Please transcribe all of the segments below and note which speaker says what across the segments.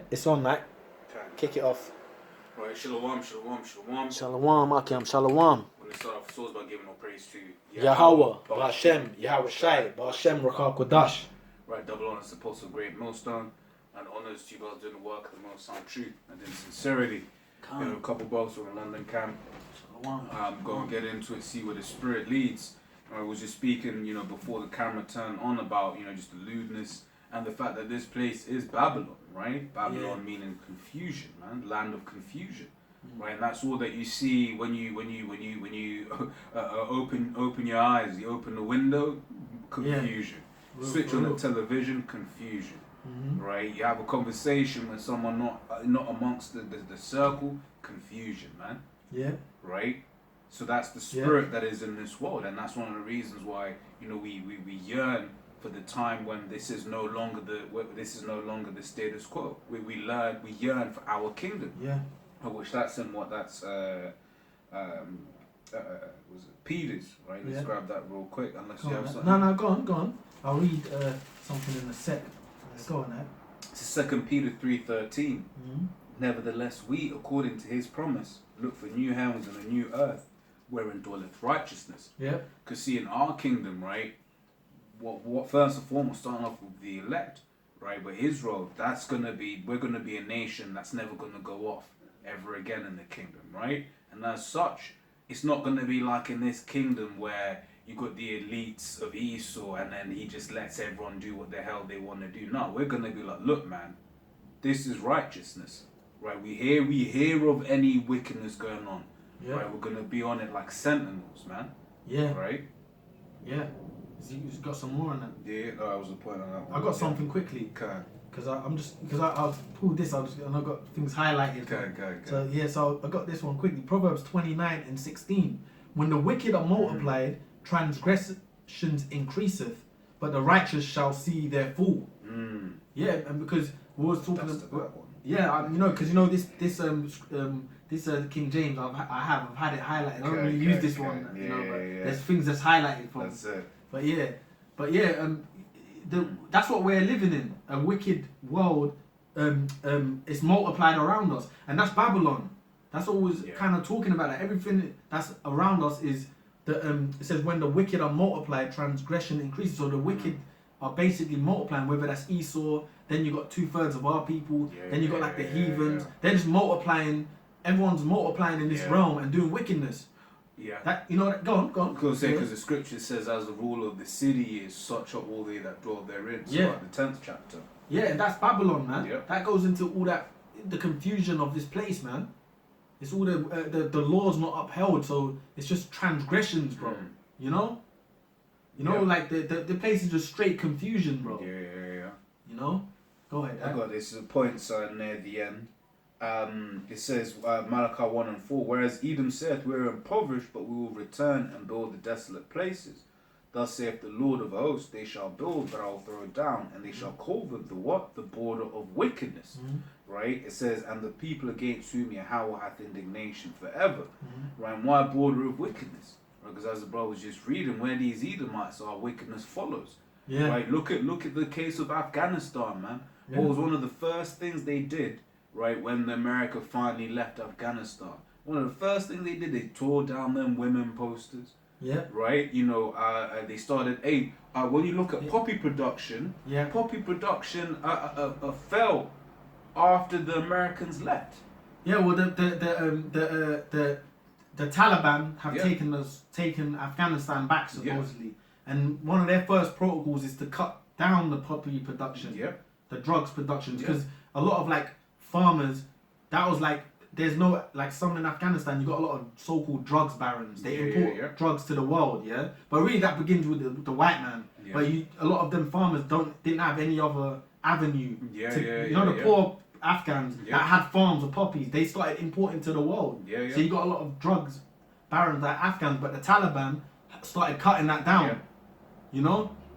Speaker 1: It's on, Mac.
Speaker 2: Okay.
Speaker 1: Kick it off.
Speaker 2: Right, shalom.
Speaker 1: Shalom, Akim, shalom.
Speaker 2: We're going to start off first by giving all praise to
Speaker 1: Yahweh, Ba'ashem, Yahweh Shai, Ba'ashem, Rakah Kodash.
Speaker 2: Right, double honors to Apostle Great Millstone, and honors to you guys doing the work of the Most High truth and in sincerity. You know, a couple boats from the London camp. Go and get into it, see where the spirit leads. I was just speaking, before the camera turned on about, just the lewdness and the fact that this place is Babylon, right? Babylon meaning confusion, man, land of confusion, right? And that's all that you see when you open your eyes, you open the window, confusion. Switch on the television, confusion. Right? You have a conversation with someone not amongst the circle, confusion, man.
Speaker 1: Yeah.
Speaker 2: Right? So that's the spirit that is in this world, and that's one of the reasons why we yearn for the time when this is no longer the status quo. We yearn for our kingdom.
Speaker 1: Yeah.
Speaker 2: Which that's in what that's was it Peter's, right? Let's grab that real quick, unless you have something.
Speaker 1: No, go on. I'll read something in a sec. Let's go on that.
Speaker 2: It's 2 Peter 3:13. Nevertheless, we, according to his promise, look for new heavens and a new earth, wherein dwelleth righteousness.
Speaker 1: Yeah.
Speaker 2: Because see, in our kingdom, right, what first and foremost, starting off with the elect, right, but Israel, we're gonna be a nation that's never gonna go off ever again in the kingdom, right? And as such, it's not gonna be like in this kingdom where you got the elites of Esau and then he just lets everyone do what the hell they want to do. No, we're gonna be like, look, man, this is righteousness, right? We hear of any wickedness going on, right? We're gonna be on it like sentinels, man.
Speaker 1: Yeah.
Speaker 2: Right.
Speaker 1: Yeah. You've got some more on that.
Speaker 2: Yeah. No, I was a point on that one.
Speaker 1: I got something quickly.
Speaker 2: Okay.
Speaker 1: Because I pulled this. And I got things highlighted.
Speaker 2: Okay.
Speaker 1: So I got this one quickly. Proverbs 29:16. When the wicked are multiplied, transgressions increaseth, but the righteous shall see their fall. Yeah, and because we was talking about
Speaker 2: that one.
Speaker 1: Yeah, because this King James I've had it highlighted. I don't really use this one, but there's things that's highlighted from.
Speaker 2: That's it.
Speaker 1: But that's what we're living in, a wicked world. It's multiplied around us, and that's Babylon. That's what we're kind of talking about. Like, everything that's around us is it says when the wicked are multiplied, transgression increases. So the wicked are basically multiplying, whether that's Esau, then you got 2/3 of our people, then you got like the heathens. They're just multiplying. Everyone's multiplying in this realm and doing wickedness.
Speaker 2: Yeah.
Speaker 1: That go on.
Speaker 2: Because the scripture says, as the rule of the city is, such are all they that dwell therein. So like the 10th chapter. Yeah,
Speaker 1: and that's Babylon, man.
Speaker 2: Yeah.
Speaker 1: That goes into all the confusion of this place, man. It's all the law's not upheld, so it's just transgressions, bro. Like the place is just straight confusion, bro.
Speaker 2: Yeah.
Speaker 1: Go ahead.
Speaker 2: I got this. The points near the end. It says Malachi 1:4. Whereas Edom saith, we are impoverished, but we will return and build the desolate places. Thus saith the Lord of hosts, they shall build, but I will throw down, and they shall call them the border of wickedness. Right? It says, and the people against whom Yahweh hath indignation forever. Right? And why border of wickedness? Because as the brother was just reading, where these Edomites are, wickedness follows.
Speaker 1: Yeah.
Speaker 2: Right? Look at the case of Afghanistan, man. What was one of the first things they did, right, when America finally left Afghanistan? One of the first things they did, they tore down them women posters.
Speaker 1: Yeah.
Speaker 2: Right? They started when you look at poppy production, fell after the Americans left.
Speaker 1: Yeah, well the Taliban have taken Afghanistan back supposedly. And one of their first protocols is to cut down the poppy production. The drugs production, because a lot of like farmers, that was like, there's no, like some in Afghanistan, you got a lot of so-called drugs barons. They import drugs to the world, but really that begins with the white man. But a lot of them farmers didn't have any other avenue. The poor Afghans that had farms of poppies, they started importing to the world. So you got a lot of drugs barons like Afghans, but the Taliban started cutting that down.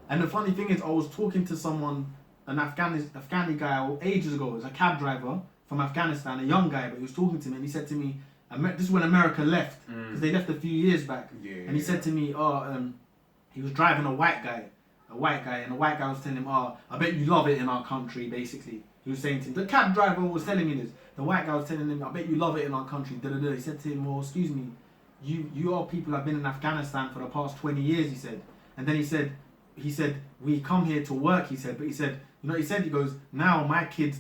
Speaker 1: And the funny thing is, I was talking to someone, an Afghani guy ages ago. It was a cab driver from Afghanistan, a young guy, but he was talking to me and he said to me, this is when America left, because they left a few years back. And he said to me, he was driving a white guy, and the white guy was telling him, I bet you love it in our country, basically. He was saying to him, the cab driver was telling me this. The white guy was telling him, I bet you love it in our country. He said to him, well, excuse me, you are people have been in Afghanistan for the past 20 years, he said. And then he said, we come here to work, he said. But he said, he goes, now my kids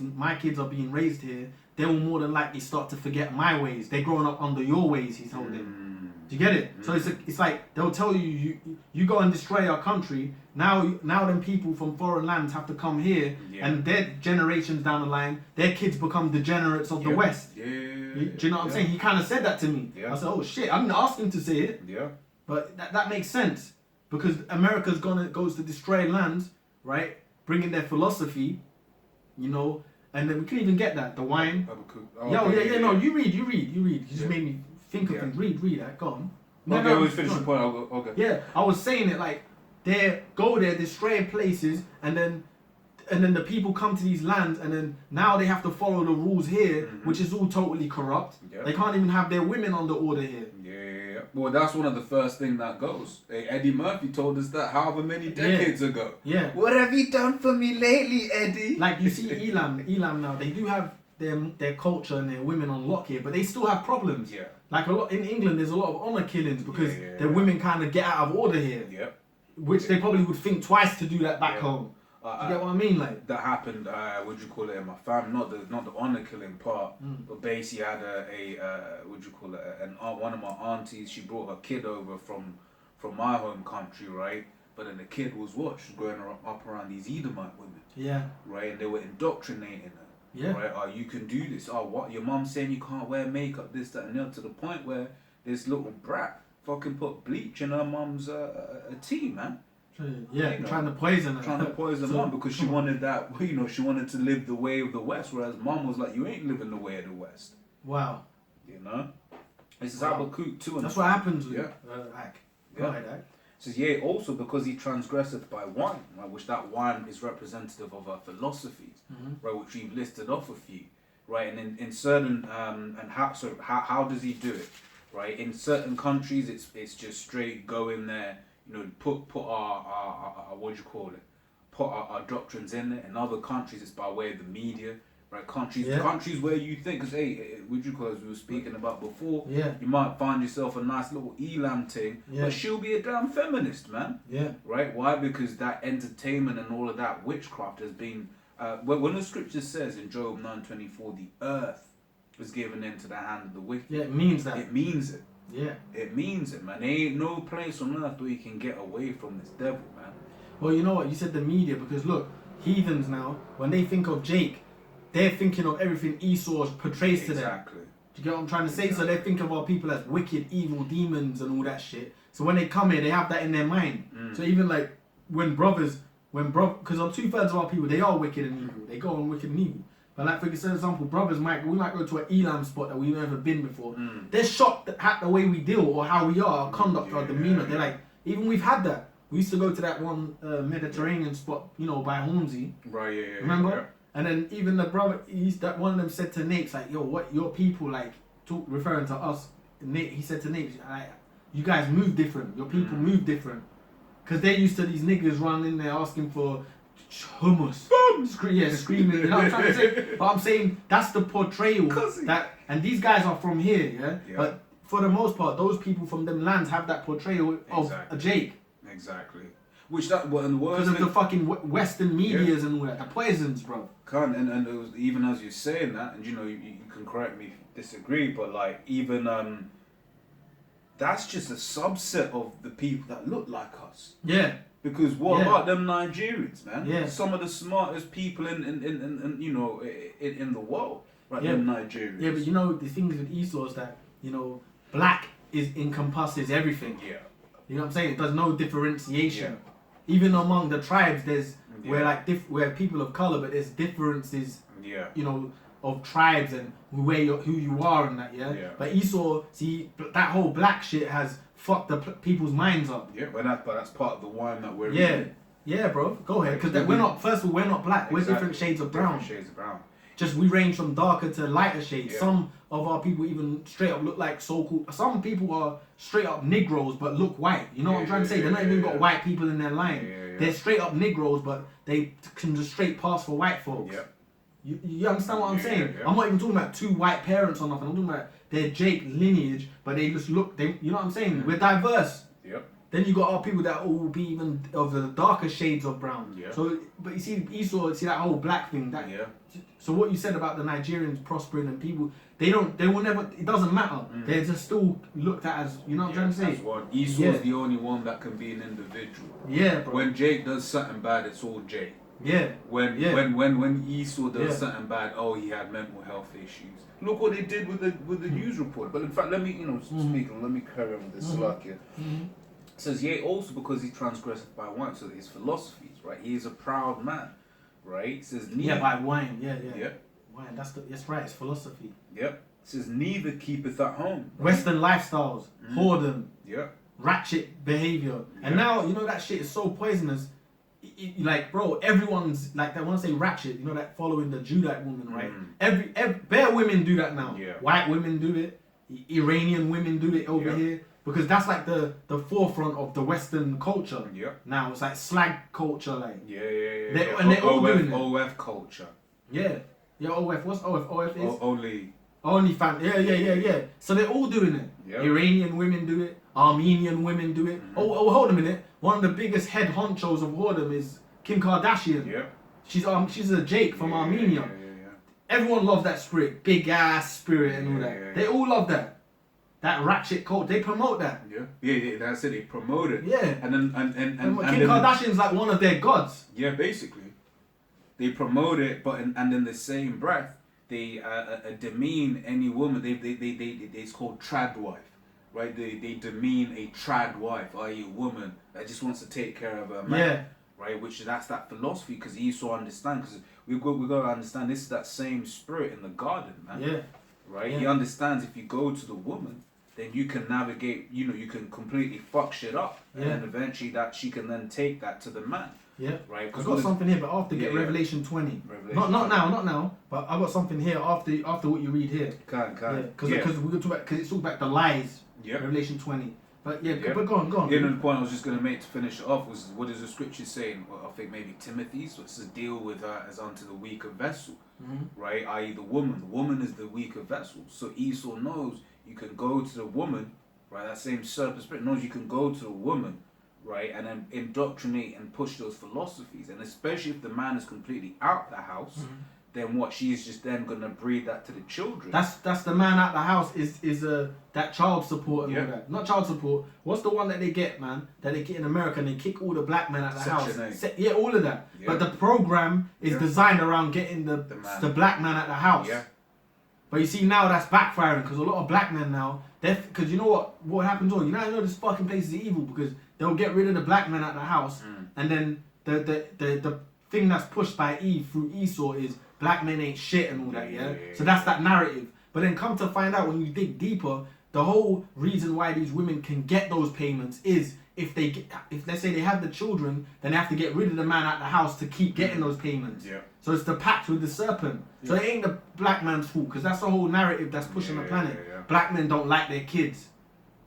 Speaker 1: are being raised here. They will more than likely start to forget my ways. They're growing up under your ways, he told him. Do you get it? So it's like they'll tell you go and destroy our country. Now then people from foreign lands have to come here, and their generations down the line, their kids become degenerates of the West. Do you know what I'm saying? He kind of said that to me. I said, oh shit, I didn't ask him to say it. But that makes sense because America's goes to destroy lands, right? Bringing their philosophy, and then we can even get that the wine. No, you read. You just made me think of things. Read that. Go on.
Speaker 2: We'll finish the point. Okay.
Speaker 1: Yeah, I was saying it like they go there, destroy places, and then the people come to these lands, and then now they have to follow the rules here, which is all totally corrupt. They can't even have their women under order here.
Speaker 2: Well, that's one of the first things that goes. Eddie Murphy told us that however many decades ago. What have you done for me lately, Eddie?
Speaker 1: Like you see Elam now, they do have their culture and their women on lock here, but they still have problems. Like a lot in England, there's a lot of honour killings because their women kind of get out of order here. Which they probably would think twice to do that back home. Do you get what I mean? Like
Speaker 2: that happened. In my family, not the honour killing part, but basically had one of my aunties. She brought her kid over from my home country, right? But then the kid was what? She was growing up around these Edomite women. Right, and they were indoctrinating her. Right. Oh, you can do this. Oh, what? Your mum's saying you can't wear makeup, this, that, and the other. To the point where this little brat fucking put bleach in her mum's tea, man.
Speaker 1: Trying to poison her.
Speaker 2: Trying to poison mum because she wanted that, she wanted to live the way of the West, whereas mum was like, you ain't living the way of the West.
Speaker 1: Wow.
Speaker 2: This is Habakkuk 2.
Speaker 1: That's what happens with Ak. It
Speaker 2: says, also because he transgresseth by wine, right, which that wine is representative of our philosophies, right, which we've listed off a few, right, and in certain, and how does he do it, right, in certain countries it's just straight go in there, put our put our doctrines in there. In other countries, it's by way of the media, right? Countries where you think, because as we were speaking about before, you might find yourself a nice little Elam thing, but she'll be a damn feminist, man. Right? Why? Because that entertainment and all of that witchcraft has been. When the scripture says in Job 9:24, the earth was given into the hand of the wicked.
Speaker 1: It means that.
Speaker 2: It means it. It means it, man. There ain't no place on earth where you can get away from this devil, man.
Speaker 1: Well, you know what? You said the media because look, heathens now, when they think of Jake, they're thinking of everything Esau portrays to them.
Speaker 2: Exactly.
Speaker 1: Do you get what I'm trying to say? So they think of our people as wicked, evil demons and all that shit. So when they come here, they have that in their mind. So even like because on 2/3 of our people, they are wicked and evil. They go on wicked and evil. But like for example, we might go to an Elam spot that we've never been before. They're shocked at the way we deal or how we are, our conduct, our demeanour. They're like, even we've had that. We used to go to that one Mediterranean spot, by Hornsey.
Speaker 2: Right,
Speaker 1: Remember?
Speaker 2: Yeah.
Speaker 1: And then even the brother, that one of them said to Nate, like, yo, what your people like, referring to us. Nate, he said to Nate, like, you guys move different. Your people move different. Because they're used to these niggas running in there asking for hummus. Screaming. You know what I'm trying to say? But I'm saying that's the portrayal. And these guys are from here, But for the most part, those people from them lands have that portrayal of a Jake.
Speaker 2: Exactly. Which that and
Speaker 1: because of the fucking Western medias and all that, the poisons, bro.
Speaker 2: And it was, even as you're saying that, and you can correct me if you disagree, but like even that's just a subset of the people that look like us. Because what about them Nigerians, man? Some of the smartest people in the world, right? Them Nigerians.
Speaker 1: But the thing with Esau is that black encompasses everything. You know what I'm saying? It does no differentiation. Even among the tribes, there's where people of color, but there's differences. Of tribes and who you are and that. But Esau, see, that whole black shit has fucked the people's minds up.
Speaker 2: But that's part of the wine that we're
Speaker 1: in. Bro, go ahead. Because we're not. First of all, we're not black. We're different shades of brown. Just we range from darker to lighter shades. Some of our people even straight up look like so-called. Some people are straight up Negroes but look white. You know what I'm trying to say? They're not even got white people in their line. They're straight up Negroes but they can just straight pass for white folks. You understand what I'm saying?
Speaker 2: Yeah.
Speaker 1: I'm not even talking about two white parents or nothing. I'm talking about their Jake lineage, but they just look. You know what I'm saying? We're diverse.
Speaker 2: Yep.
Speaker 1: Then you got our people that will be even of the darker shades of brown.
Speaker 2: Yeah.
Speaker 1: So, but you see Esau, see that whole black thing. That.
Speaker 2: Yeah.
Speaker 1: So what you said about the Nigerians prospering and people, they will never. It doesn't matter. They're just still looked at as, you know what I'm trying to say.
Speaker 2: As one. Esau's the only one that can be an individual.
Speaker 1: Yeah, bro.
Speaker 2: When Jake does something bad, it's all Jake.
Speaker 1: Yeah.
Speaker 2: When Esau does something bad, oh, he had mental health issues. Look what they did with the news report. But in fact, let me speaking. Let me carry on with this slack here. It says, yea, also because he transgressed by wine, so his philosophies, right? He is a proud man, right? It says, neither,
Speaker 1: by wine, yeah. Wine, that's right, it's philosophy.
Speaker 2: Yep. It says, neither keepeth at home.
Speaker 1: Right? Western lifestyles, whoredom, ratchet behavior. And now, you know, that shit is so poisonous. Like, bro, everyone's like that. When I say ratchet, you know, that following the Judite woman, right? Every bare women do that now.
Speaker 2: Yeah.
Speaker 1: White women do it. Iranian women do it over here. Because that's like the forefront of the Western culture.
Speaker 2: Yeah.
Speaker 1: Now it's like slag culture, like.
Speaker 2: Yeah.
Speaker 1: And they're all doing it.
Speaker 2: OF culture.
Speaker 1: Yeah. Yeah, OF. What's OF? OF is?
Speaker 2: Only
Speaker 1: fam. Yeah. So they're all doing it.
Speaker 2: Yeah.
Speaker 1: Iranian women do it. Armenian women do it. Oh, hold a minute. One of the biggest head honchos of whoredom is Kim Kardashian.
Speaker 2: Yeah.
Speaker 1: She's a Jake from Armenia.
Speaker 2: Yeah.
Speaker 1: Everyone loves that spirit. Big ass spirit and all that.
Speaker 2: Yeah.
Speaker 1: They all love that. That ratchet cult. They promote that.
Speaker 2: Yeah. That's it. They promote it.
Speaker 1: Yeah.
Speaker 2: And
Speaker 1: Kim Kardashian's like one of their gods.
Speaker 2: Yeah, basically. They promote it, but and in the same breath, they demean any woman. It's called trad wife, right? They demean a trad wife, i.e. a woman that just wants to take care of her man.
Speaker 1: Yeah.
Speaker 2: Right, that's that philosophy, because Esau understands, because we got to understand this is that same spirit in the garden, man.
Speaker 1: Yeah.
Speaker 2: Right?
Speaker 1: Yeah.
Speaker 2: He understands if you go to the woman, then you can navigate, you can completely fuck shit up. And then eventually that she can then take that to the man.
Speaker 1: Yeah.
Speaker 2: Right?
Speaker 1: I've got something here, but after get Revelation 20. Not now, but I've got something here after what you read here. Because we're going to talk about, because it's all about the lies.
Speaker 2: Yeah.
Speaker 1: Revelation 20. But but go on.
Speaker 2: Yeah, no, the point I was just going to make to finish it off was, what does the scripture saying? Well, I think maybe Timothy, so it's to deal with her as unto the weaker vessel, right? I.e. the woman. The woman is the weaker vessel. So Esau knows you can go to the woman, right? That same serpent spirit knows you can go to the woman, right? And then indoctrinate and push those philosophies. And especially if the man is completely out the house, then what? She's just then gonna breed that to the children.
Speaker 1: That's the man out the house is that child support and all that. Not child support. What's the one that they get, man? That they get in America and they kick all the black men out the house. All of that. Yeah. But the program is designed around getting the black man out the house. Yeah. But you see now that's backfiring, because a lot of black men now, because you know what happens? You know this fucking place is evil, because they'll get rid of the black man out the house, and then the thing that's pushed by Eve through Esau is black men ain't shit and all that, So that's that narrative. But then come to find out, when you dig deeper, the whole reason why these women can get those payments is if let's say they have the children, then they have to get rid of the man out the house to keep getting those payments. Yeah. So it's the pact with the serpent. So it ain't the black man's fault, because that's the whole narrative that's pushing the planet. Black men don't like their kids.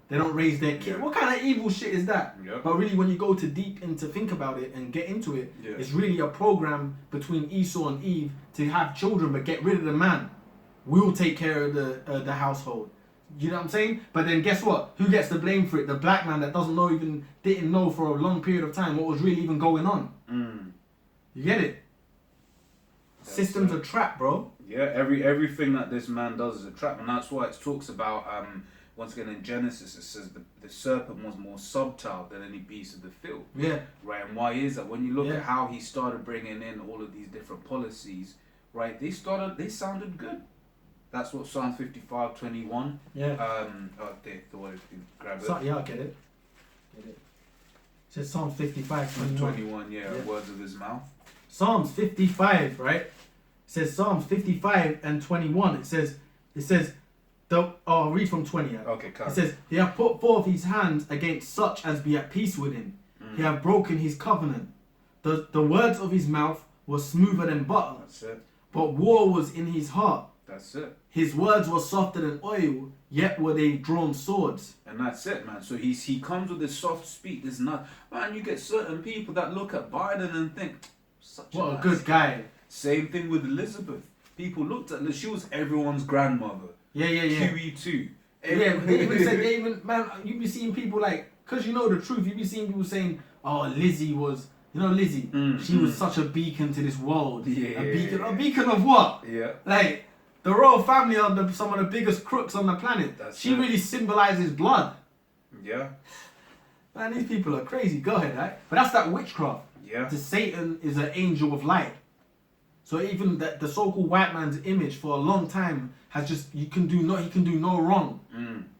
Speaker 1: They don't raise their kids. What kind of evil shit is that? But really, when you go to deep into think about it and get into it, it's really a program between Esau and Eve to have children but get rid of the man. We'll take care of the household. You know what I'm saying? But then guess what? Who gets the blame for it? The black man that didn't know for a long period of time what was really even going on. You get it? System's a trap, bro.
Speaker 2: Yeah, everything that this man does is a trap, and that's why it talks about once again in Genesis, it says the serpent was more subtle than any beast of the field.
Speaker 1: Yeah.
Speaker 2: Right, and why is that? When you look at how he started bringing in all of these different policies, right, they sounded good. That's what Psalm 55:21.
Speaker 1: Yeah.
Speaker 2: The way you grab it.
Speaker 1: So, yeah, I get it. It says Psalm 55:21.
Speaker 2: Words of his mouth.
Speaker 1: Psalms 55, right? It says Psalms 55 and 21. It says, I'll read from 20.
Speaker 2: Okay, come.
Speaker 1: It says, he hath put forth his hands against such as be at peace with him. He hath broken his covenant. The words of his mouth were smoother than butter.
Speaker 2: That's it.
Speaker 1: But war was in his heart.
Speaker 2: That's it.
Speaker 1: His words were softer than oil, yet were they drawn swords.
Speaker 2: And that's it, man. So he comes with this soft speech. There's not, man, you get certain people that look at Biden and think,
Speaker 1: what a good guy.
Speaker 2: Same thing with Elizabeth. People looked at her, she was everyone's grandmother.
Speaker 1: Yeah.
Speaker 2: QE2.
Speaker 1: Yeah, but they even said, man, you be seeing people like, because you know the truth, you be seeing people saying, oh, Lizzie was, you know Lizzie, she was such a beacon to this world.
Speaker 2: Yeah.
Speaker 1: A beacon of what?
Speaker 2: Yeah.
Speaker 1: Like, the royal family are some of the biggest crooks on the planet. She really symbolizes blood.
Speaker 2: Yeah.
Speaker 1: Man, these people are crazy. Go ahead, right? But that's that witchcraft.
Speaker 2: Yeah.
Speaker 1: The Satan is an angel of light. So even the so-called white man's image for a long time has just he can do no wrong.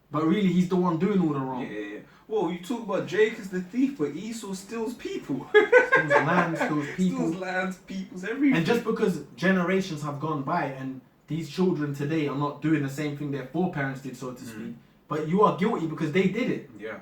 Speaker 1: But really he's the one doing all the wrong.
Speaker 2: Yeah. Well, you talk about Jake as the thief, but Esau steals people.
Speaker 1: Steals land, steals people.
Speaker 2: Steals lands, people's everything.
Speaker 1: And just because generations have gone by and these children today are not doing the same thing their foreparents did, so to speak, but you are guilty because they did it.
Speaker 2: Yeah.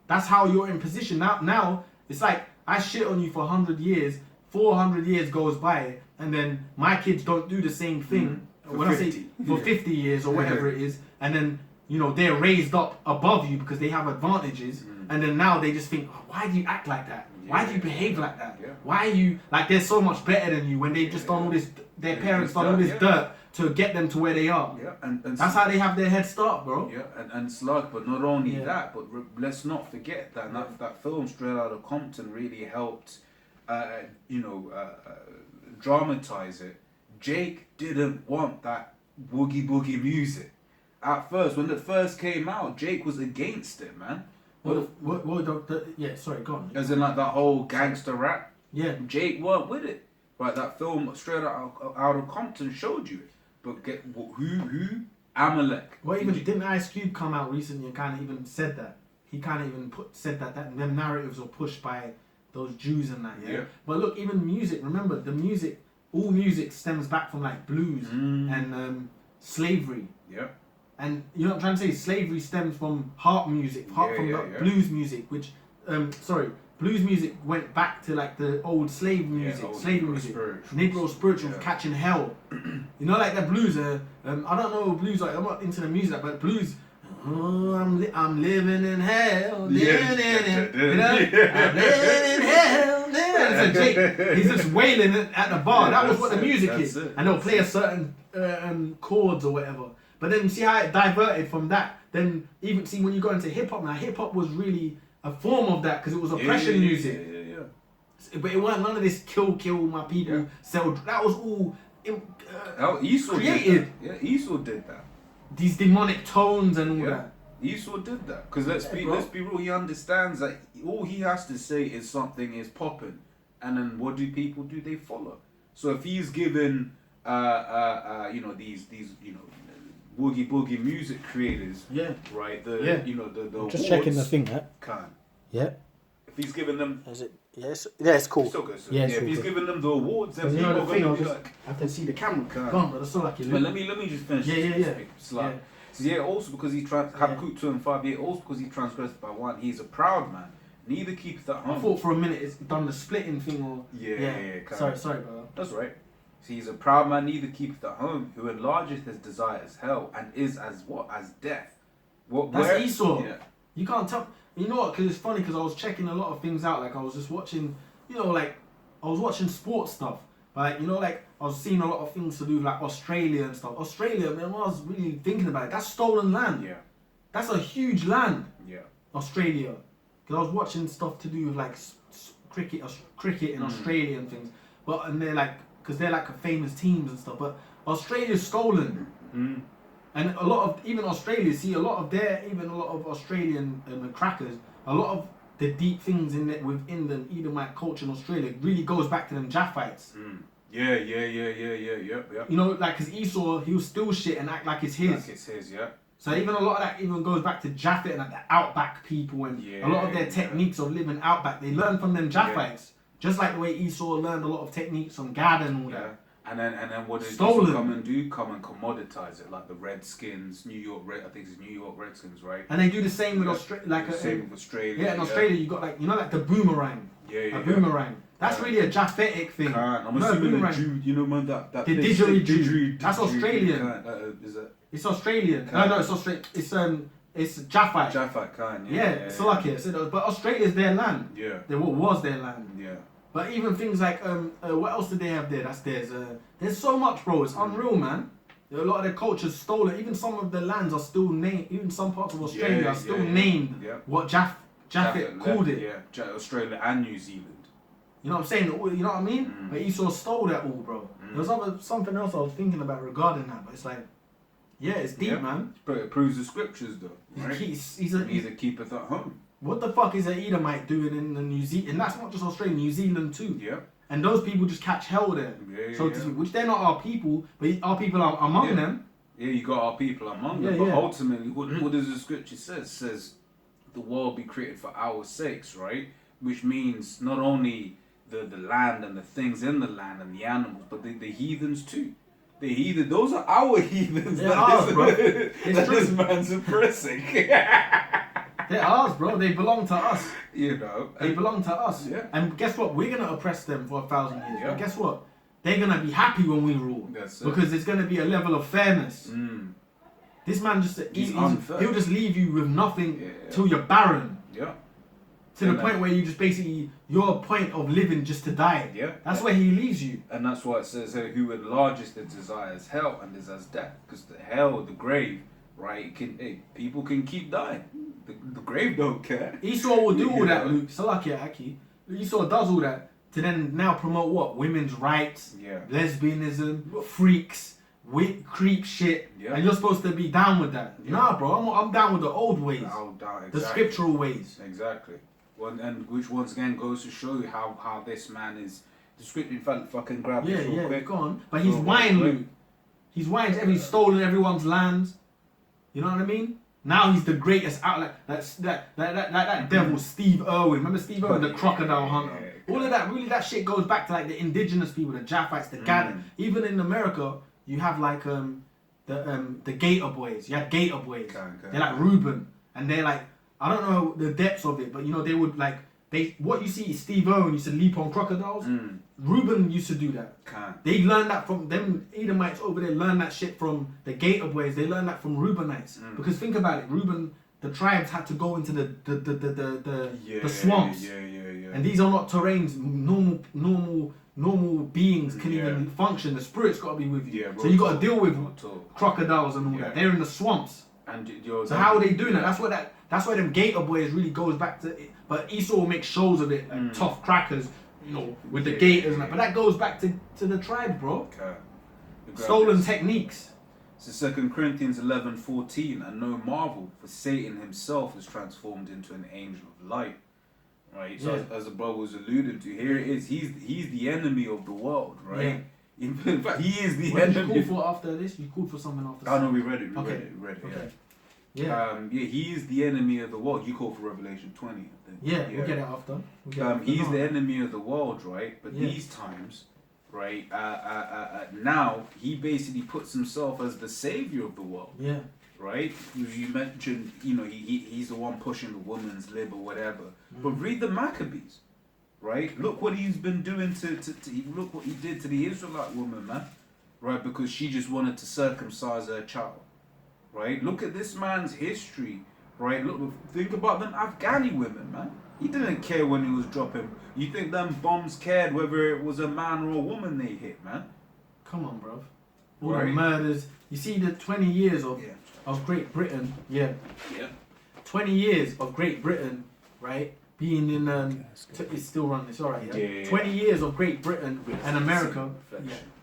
Speaker 1: That's how you're in position. Now it's like I shit on you for 100 years, 400 years goes by, and then my kids don't do the same thing. When 50. I say for 50 years or whatever it is, and then you know they're raised up above you because they have advantages, and then now they just think, oh, why do you act like that? Why do you behave like that? Why are you like they're so much better than you when they've just done all this? Their parents done all this dirt to get them to where they are.
Speaker 2: Yeah, and
Speaker 1: that's how they have their head start, bro.
Speaker 2: Yeah, and slug, but not only that, but let's not forget that film Straight Outta Compton really helped, dramatize it. Jake didn't want that boogie music. At first, when it first came out, Jake was against it, man.
Speaker 1: Sorry, go on.
Speaker 2: As in like that whole gangster rap.
Speaker 1: Yeah.
Speaker 2: Jake weren't with it. Right, that film Straight Outta Compton showed you it. But who? Amalek.
Speaker 1: Well, didn't Ice Cube come out recently and kind of even said that? He kind of even said that them narratives were pushed by those Jews and that, yeah? But look, even music, remember, all music stems back from like blues and slavery.
Speaker 2: Yeah.
Speaker 1: And you know what I'm trying to say? Slavery stems from harp music, blues music, which, blues music went back to like the old slave music, slavery music, Negro spirituals, Catching Hell. You know, like that blues. I don't know blues. Like I'm not into the music, but blues. Oh, I'm living in hell, living in it. You know, I'm living in hell. So Jake, he's just wailing at the bar. That was what the music is, and they'll play a certain chords or whatever. But then see how it diverted from that. Then even see when you go into hip hop now, hip hop was really a form of that because it was oppression music. But it weren't none of this kill my people, sell. That was all
Speaker 2: Esau
Speaker 1: created.
Speaker 2: Did that. Yeah, Esau did that.
Speaker 1: These demonic tones and all that.
Speaker 2: Esau did that because let's be real. He understands that all he has to say is something is popping, and then what do people do? They follow. So if he's given these boogie music creators, right? The
Speaker 1: just
Speaker 2: awards,
Speaker 1: checking the thing,
Speaker 2: if he's given them,
Speaker 1: is it? Yes, it's cool.
Speaker 2: Still good. So,
Speaker 1: if
Speaker 2: he's giving them the awards, then people are going to be like,
Speaker 1: I can see the camera. Go on, but it's so lucky.
Speaker 2: But let me just finish. So also because he Habakkuk 2 and 5. Also because he transgressed by one, he's a proud man. Neither keepeth at home.
Speaker 1: I thought for a minute it's done the splitting thing or Sorry, brother.
Speaker 2: That's right. So he's a proud man, neither keepeth at home, who enlargeth his desire as hell, and is as death.
Speaker 1: That's Esau. Yeah. You can't tell. You know what? Because it's funny because I was checking a lot of things out. Like I was just watching, I was watching sports stuff. Like I was seeing a lot of things to do with like Australia and stuff. Australia, man, when I was really thinking about it, that's stolen land. Yeah. That's a huge land. Yeah. Australia. Because I was watching stuff to do with like cricket in Australia and things. And they're like, because they're like famous teams and stuff. But Australia's stolen. And a lot of, even Australia, a lot of Australian crackers, a lot of the deep things within the Edomite culture in Australia really goes back to them Japhites.
Speaker 2: Yeah.
Speaker 1: You know, like, because Esau, he was still shit and act like it's his.
Speaker 2: Like it's his, yeah.
Speaker 1: So even a lot of that even goes back to Japhet and like the outback people and a lot of their techniques of living outback, they learn from them Japhites. Just like the way Esau learned a lot of techniques from Gad and all that.
Speaker 2: And then what did Esau come and do? Come and commoditize it, like the Redskins, New York Redskins, right?
Speaker 1: And they do the same with Australia.
Speaker 2: Same with Australia.
Speaker 1: Yeah, in Australia you got like the boomerang. A boomerang. That's really a Japhetic thing.
Speaker 2: I'm assuming the Jew, man, that
Speaker 1: the didgeridoo. That's Australian.
Speaker 2: Is it?
Speaker 1: It's Australian. No, it's Australian. It's Japhite.
Speaker 2: Japhite,
Speaker 1: But Australia's their land.
Speaker 2: Yeah.
Speaker 1: What was their land.
Speaker 2: Yeah.
Speaker 1: But even things like what else did they have there? There's so much, bro. It's unreal, man. A lot of their culture's stolen. Even some of the lands are still named. Even some parts of Australia are still named what Japhet called it.
Speaker 2: Yeah, Australia and New Zealand.
Speaker 1: You know what I'm saying? You know what I mean? But Esau stole that all, bro. There was something else I was thinking about regarding that, but it's like, yeah, it's deep, man.
Speaker 2: But it proves the scriptures, though. Right?
Speaker 1: He's
Speaker 2: either keepeth at home.
Speaker 1: What the fuck is an Edomite doing in the New Zealand? And that's not just Australia, New Zealand too.
Speaker 2: Yeah.
Speaker 1: And those people just catch hell there. So to speak, which they're not our people, but our people are among them.
Speaker 2: Yeah, you got our people among them. But ultimately, what does the scripture say? It says the world be created for our sakes, right? Which means not only the land and the things in the land and the animals, but the heathens too. The heathen, those are our heathens.
Speaker 1: They're ours, bro.
Speaker 2: This man's oppressing.
Speaker 1: They're ours, bro. They belong to us.
Speaker 2: You know.
Speaker 1: They belong to us.
Speaker 2: Yeah.
Speaker 1: And guess what? We're going to oppress them for 1,000 years. Yeah. But guess what? They're going to be happy when we rule.
Speaker 2: That's it.
Speaker 1: Because there's going to be a level of fairness. This man he'll just leave you with nothing till you're barren.
Speaker 2: Yeah.
Speaker 1: To the point where you just basically, your point of living just to die.
Speaker 2: Yeah.
Speaker 1: That's where he leaves you.
Speaker 2: And that's why it says here, who enlarges the desires hell and desires death. Because the hell, the grave, right, people can keep dying. The grave don't care.
Speaker 1: Esau will do all that, Luke. Salakia Aki. Esau does all that to then now promote what? Women's rights, lesbianism, freaks, creep shit. Yeah. And you're supposed to be down with that. Yeah. Nah, bro, I'm down with the old ways. The scriptural ways.
Speaker 2: Exactly. Well, and which once again goes to show you how this man is. The scripture, in fact, fucking grab it real quick.
Speaker 1: Go on. But he's whining, Luke. He's whining. He's stolen everyone's lands. You know what I mean? Now he's the greatest outlet. That devil, Steve Irwin. Remember Steve Irwin, the crocodile hunter? All of that, really, that shit goes back to like the indigenous people, the Japhites, the Gad. Even in America, you have like the Gator Boys. You had Gator Boys. They're like Reuben, and they're like, I don't know the depths of it, but you know they would like what you see is Steve Irwin used to leap on crocodiles. Reuben used to do that. They learned that from them Edomites over there. Learned that shit from the Gator Boys. They learned that from Reubenites. Because think about it, the tribes had to go into the swamps. And these are not terrains. Normal beings can even function. The spirit's got to be with you. So you got to deal with crocodiles and all that. They're in the swamps.
Speaker 2: And
Speaker 1: so how are they doing that? That's why them Gator Boys really goes back to it. But Esau will make shows of it, like tough crackers, you know, with the gators and that. But that goes back to the tribe, bro. Stolen techniques.
Speaker 2: So 2 Corinthians 11:14, and no marvel, for Satan himself is transformed into an angel of light. Right? So as the brother was alluding to, here it is. He's the enemy of the world, right? Yeah. In fact, he is the enemy.
Speaker 1: What did you call for after this? You called for something after this?
Speaker 2: Oh no, we read it. We read it. Yeah. He is the enemy of the world. You call for Revelation 20, I think.
Speaker 1: Yeah, we'll get it after.
Speaker 2: He's the enemy of the world, right? But these times, right, now he basically puts himself as the savior of the world. Yeah. Right? You mentioned, you know, he's the one pushing the woman's lib or whatever. But read the Maccabees, right? Look what he's been doing look what he did to the Israelite woman, man. Right? Because she just wanted to circumcise her child. Right? Look at this man's history, right? Look, think about them Afghani women, man. He didn't care when he was dropping. You think them bombs cared whether it was a man or a woman they hit, man?
Speaker 1: Come on, bruv. All the murders. You see the 20 years of Great Britain, 20 years of Great Britain, right? Being in, it's still running, it's alright, yeah? 20 years of Great Britain and America.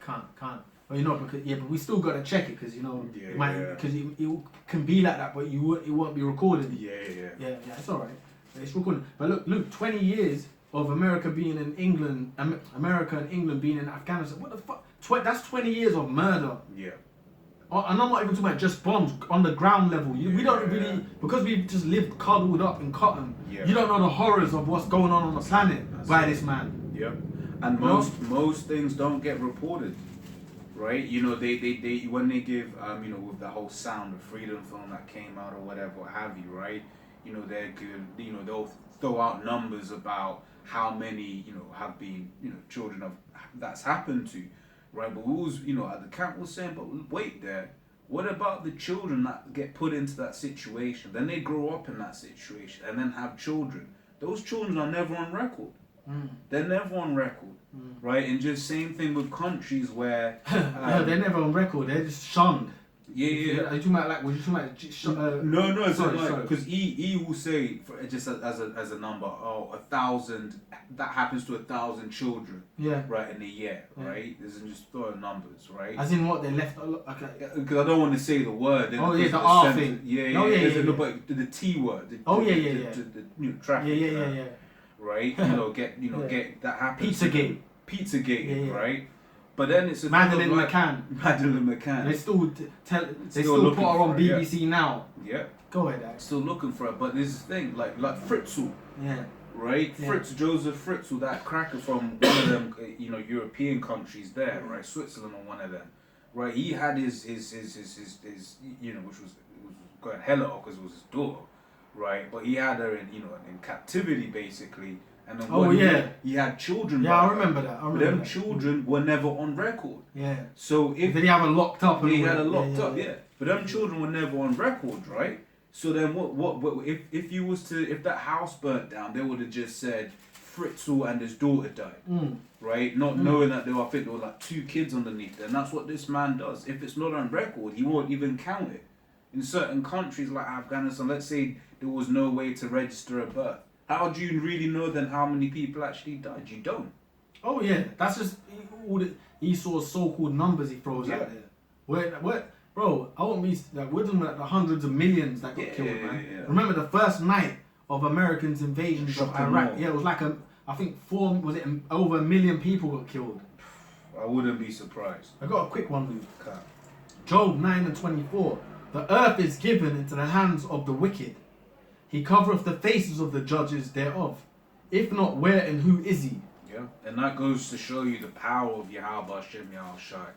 Speaker 1: Can't. Well, you know, because but we still got to check it because you know, because it can be like that, but it won't be recorded. Yeah. It's all right. It's recording. But look, 20 years of America being in England, America and England being in Afghanistan. What the fuck? That's 20 years of murder. Yeah. And I'm not even talking about just bombs on the ground level. We don't really, because we've just lived cuddled up in cotton. Yeah. You don't know the horrors of what's going on the planet by this man.
Speaker 2: Yep. And most things don't get reported. Right, you know they when they give you know with the whole Sound of Freedom film that came out or whatever, what have you, right? You know they'll throw out numbers about how many have been children that's happened to, right? But we was at the camp was saying, but wait there, what about the children that get put into that situation? Then they grow up in that situation and then have children. Those children are never on record. They're never on record, right? And just same thing with countries where
Speaker 1: yeah, they're never on record. They're just shunned.
Speaker 2: Yeah.
Speaker 1: Are you talking about like? Was you talking about?
Speaker 2: No. It's
Speaker 1: sorry,
Speaker 2: like because he will say just as a number. 1,000. That happens to 1,000 children.
Speaker 1: Yeah.
Speaker 2: Right in a year, right? This is just throwing numbers, right?
Speaker 1: As in what they left. Okay.
Speaker 2: Because I don't want to say the word.
Speaker 1: Oh yeah, the R thing.
Speaker 2: Yeah.
Speaker 1: No,
Speaker 2: but the T word. The traffic.
Speaker 1: Yeah.
Speaker 2: Right. Get that happens. Pizzagate. Right. But then it's
Speaker 1: Madeleine McCann. They still put her on BBC Now.
Speaker 2: Yeah.
Speaker 1: Go ahead, Dad.
Speaker 2: Still looking for her, but there's this thing like Fritzl.
Speaker 1: Yeah.
Speaker 2: Right,
Speaker 1: Yeah.
Speaker 2: Joseph Fritzl, that cracker from one of them, European countries there, right, Switzerland or one of them, right. He had his which was going hella off because it was his daughter, right. But he had her in captivity basically, and then he had children.
Speaker 1: Yeah, I remember that.
Speaker 2: Them children were never on record.
Speaker 1: Yeah.
Speaker 2: So if
Speaker 1: did he have her locked up?
Speaker 2: He had her locked up. Yeah. But them children were never on record, right? So then what if that house burnt down, they would have just said Fritzl and his daughter died, right? Not knowing that I think there were like 2 kids underneath there. And that's what this man does. If it's not on record, he won't even count it. In certain countries like Afghanistan, let's say there was no way to register a birth. How do you really know then how many people actually died? You don't.
Speaker 1: Oh yeah, that's just all the Esau's so-called numbers he throws out there. Where bro, I won't be like we're talking about the hundreds of millions that got killed, man. Yeah. Remember the first night of Americans' invasions of Iraq? Yeah, it was like I think over 1 million people got killed.
Speaker 2: I wouldn't be surprised.
Speaker 1: I got a quick one, Luke. Okay. Job 9:24. The earth is given into the hands of the wicked. He covereth the faces of the judges thereof. If not, where and who is he?
Speaker 2: Yeah, and that goes to show you the power of Yahweh Hashem Yahushai.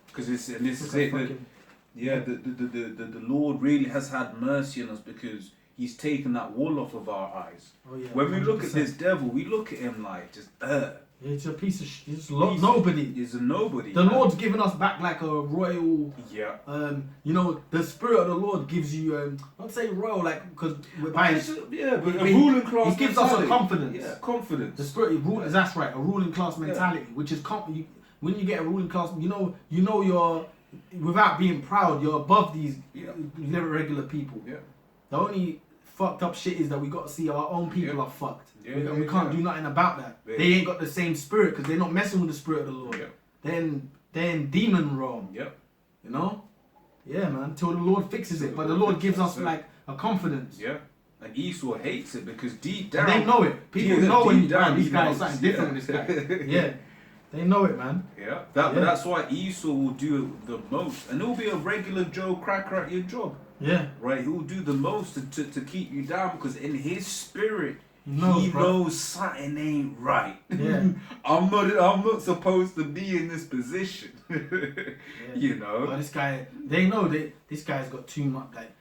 Speaker 2: Because this is it. The Lord really has had mercy on us because He's taken that wall off of our eyes.
Speaker 1: Oh, yeah,
Speaker 2: when we look at this devil, we look at him like just
Speaker 1: it's a piece of shit. Nobody.
Speaker 2: He's a nobody.
Speaker 1: The Lord's given us back like a royal.
Speaker 2: Yeah.
Speaker 1: The Spirit of the Lord gives you not say royal like because
Speaker 2: but a ruling class.
Speaker 1: He gives us a confidence.
Speaker 2: Yeah, confidence.
Speaker 1: The Spirit that's right. A ruling class mentality, which is when you get a ruling class, you're without being proud, you're above these regular people.
Speaker 2: Yeah.
Speaker 1: The only fucked up shit is that we got to see our own people are fucked. We can't do nothing about that. Yeah. They ain't got the same spirit because they're not messing with the Spirit of the Lord. Yeah. They're in demon realm.
Speaker 2: Yep.
Speaker 1: You know? Yeah, man. Till the Lord fixes it. But the Lord gives us like a confidence.
Speaker 2: Yeah. And Esau hates it because deep down...
Speaker 1: And they know it. People know when these guys are something different with this guy. Yeah. They know it, man.
Speaker 2: Yeah. But that's why Esau will do the most. And he'll be a regular Joe cracker at your job.
Speaker 1: Yeah.
Speaker 2: Right? He'll do the most to keep you down because in his spirit...
Speaker 1: He
Speaker 2: knows something ain't right.
Speaker 1: Yeah.
Speaker 2: I'm not supposed to be in this position. You know.
Speaker 1: But this guy, they know this guy's got too much. Like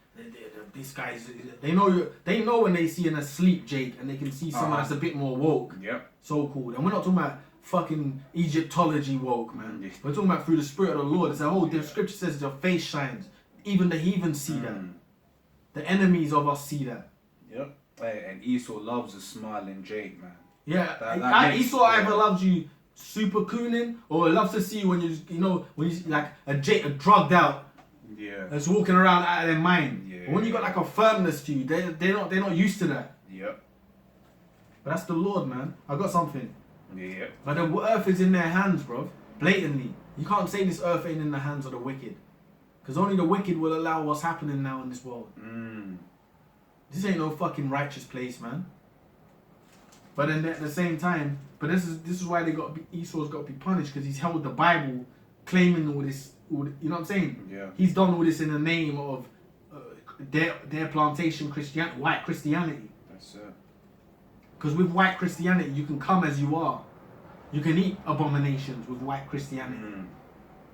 Speaker 1: this guy's, they know when they see an asleep Jake, and they can see someone that's a bit more woke.
Speaker 2: Yep.
Speaker 1: So cool. And we're not talking about fucking Egyptology woke, man. Yeah. We're talking about through the Spirit of the Lord. It's a whole. The scripture says your face shines. Even the heathen see that. The enemies of us see that.
Speaker 2: Yep. Hey, and Esau loves a smiling Jake, man.
Speaker 1: Yeah, Esau either loves you super cooning or loves to see you when when you like a drugged out.
Speaker 2: Yeah.
Speaker 1: That's walking around out of their mind.
Speaker 2: Yeah.
Speaker 1: But when you got like a firmness to you, they're not used to that.
Speaker 2: Yep.
Speaker 1: But that's the Lord, man. I got something.
Speaker 2: Yeah.
Speaker 1: But the earth is in their hands, bro. Blatantly. You can't say this earth ain't in the hands of the wicked. Because only the wicked will allow what's happening now in this world. This ain't no fucking righteous place, man. But then at the same time, this is why Esau's got to be punished because he's held the Bible, claiming all this. You know what I'm saying?
Speaker 2: Yeah.
Speaker 1: He's done all this in the name of their plantation Christianity, white Christianity.
Speaker 2: That's it.
Speaker 1: Because with white Christianity, you can come as you are. You can eat abominations with white Christianity.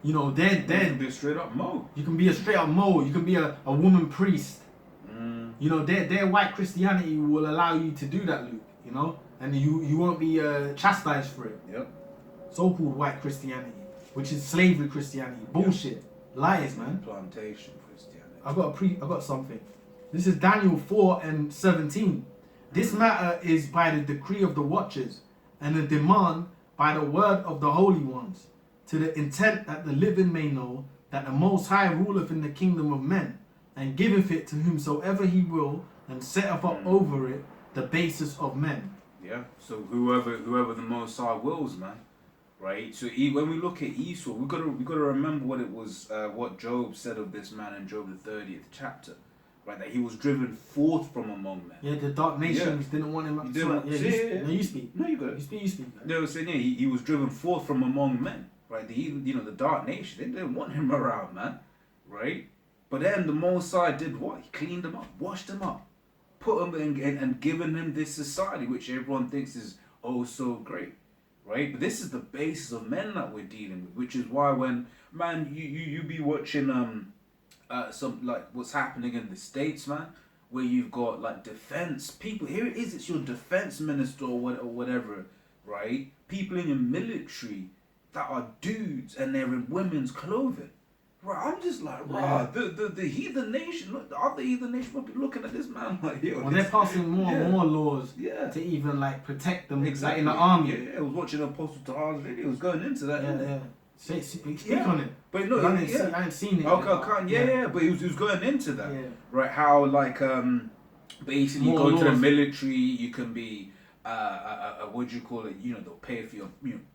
Speaker 1: You know, they're
Speaker 2: You can be a straight up Mo.
Speaker 1: You can be a straight up Mo. You can be a woman priest. You know, their white Christianity will allow you to do that, Luke. You know, and you won't be chastised for it.
Speaker 2: Yep.
Speaker 1: So-called white Christianity, which is slavery Christianity, bullshit, lies, man.
Speaker 2: Plantation Christianity.
Speaker 1: I got something. This is Daniel 4:17. This matter is by the decree of the watchers and a demand by the word of the holy ones, to the intent that the living may know that the Most High ruleth in the kingdom of men, and giveth it to whomsoever he will, and setteth up over it the basis of men.
Speaker 2: Yeah. So whoever the Most High wills, man. Right. So when we look at Esau, we gotta remember what it was, what Job said of this man in Job the 30th chapter. Right, that he was driven forth from among men.
Speaker 1: Yeah, the dark nations didn't want him.
Speaker 2: No,
Speaker 1: you speak.
Speaker 2: No, you got it.
Speaker 1: You speak.
Speaker 2: They were saying, he was driven forth from among men. Right, the dark nation, they didn't want him around, man. Right, but then the Most High did what? He cleaned him up, washed him up, put him in, and given him this society which everyone thinks is oh so great. Right, but this is the basis of men that we're dealing with, which is why when man you be watching some like what's happening in the States, man, where you've got like defense people. Here it is, it's your defense minister or whatever, right? People in your military that are dudes and they're in women's clothing. Right, I'm just like, right, the heathen nation, look, the other heathen nation will be looking at this man like, yo.
Speaker 1: Well, they're passing more and more laws to even like protect them, like in the army.
Speaker 2: Yeah, I was watching Apostle Tahar's videos going into that.
Speaker 1: Yeah. Speak on it.
Speaker 2: But no,
Speaker 1: I ain't seen it.
Speaker 2: Okay, but he was going into that. Yeah. Right, how like basically you go to the military, you can be what do you call it? You know, they'll pay for your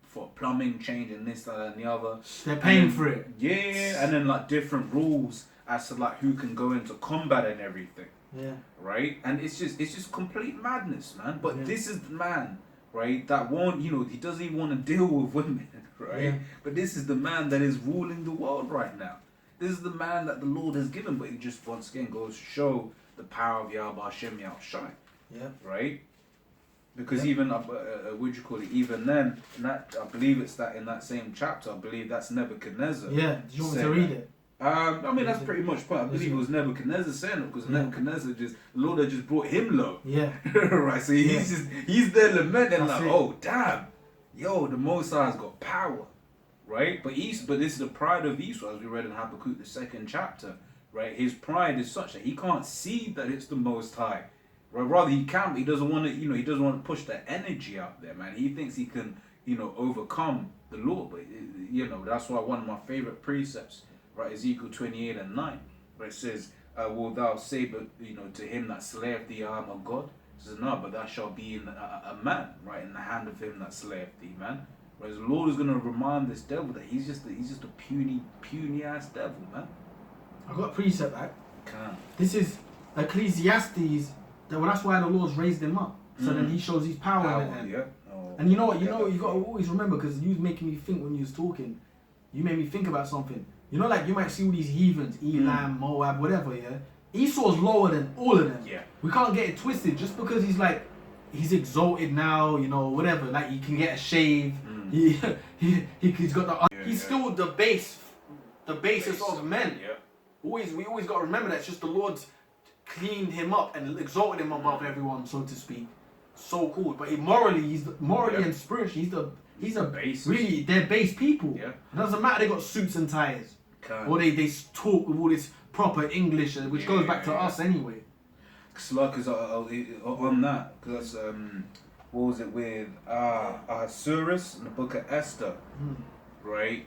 Speaker 2: for plumbing change and this, that, and the other.
Speaker 1: They're paying for it.
Speaker 2: Yeah, and then like different rules as to like who can go into combat and everything.
Speaker 1: Yeah.
Speaker 2: Right, and it's just complete madness, man. But this is the man, right, that won't, he doesn't even want to deal with women, right? Yeah. But this is the man that is ruling the world right now. This is the man that the Lord has given, but he just once again goes to show the power of Yahweh Hashem Yahushai.
Speaker 1: Yeah.
Speaker 2: Right? Because even even then, in that, I believe it's that in that same chapter, I believe that's Nebuchadnezzar.
Speaker 1: Yeah. Do you want me to read it?
Speaker 2: I mean that's pretty much part. I believe it was Nebuchadnezzar saying it because Nebuchadnezzar the Lord had just brought him low.
Speaker 1: Yeah.
Speaker 2: Right. So he's there lamenting like, oh damn, yo, the Most High's got power, right? But this is the pride of Esau, as we read in Habakkuk the 2nd chapter, right? His pride is such that he can't see that it's the Most High. Right? Rather he can, but he doesn't want to. He doesn't want to push that energy out there, man. He thinks he can, overcome the Lord. But that's why one of my favorite precepts. Right, Ezekiel 28:9, where it says, will thou say, but to him that slayeth thee, I am a God? It says, no, but thou shalt be in a man, right, in the hand of him that slayeth thee, man. Whereas the Lord is going to remind this devil that he's just a puny ass devil, man.
Speaker 1: I got a precept, right? This is Ecclesiastes. That's why the Lord's raised him up, so then he shows his power in it.
Speaker 2: Yeah. Oh,
Speaker 1: and you know what? You got to always remember, because you was making me think when you was talking. You made me think about something. Like you might see all these heathens, Elam, Moab, whatever, yeah? Esau's lower than all of them.
Speaker 2: Yeah.
Speaker 1: We can't get it twisted just because he's exalted now, whatever. Like he can get a shave. He's got the... he's still the basis of men.
Speaker 2: Yeah.
Speaker 1: We always got to remember that. It's just the Lord's cleaned him up and exalted him above everyone, so to speak. So cool. But morally and spiritually, he's a
Speaker 2: base.
Speaker 1: Really, they're base people. Yeah. It doesn't matter they got suits and ties. Or they talk with all this proper English, which goes back to us anyway.
Speaker 2: Because on that, because what was it with Ahasuerus in the book of Esther, right?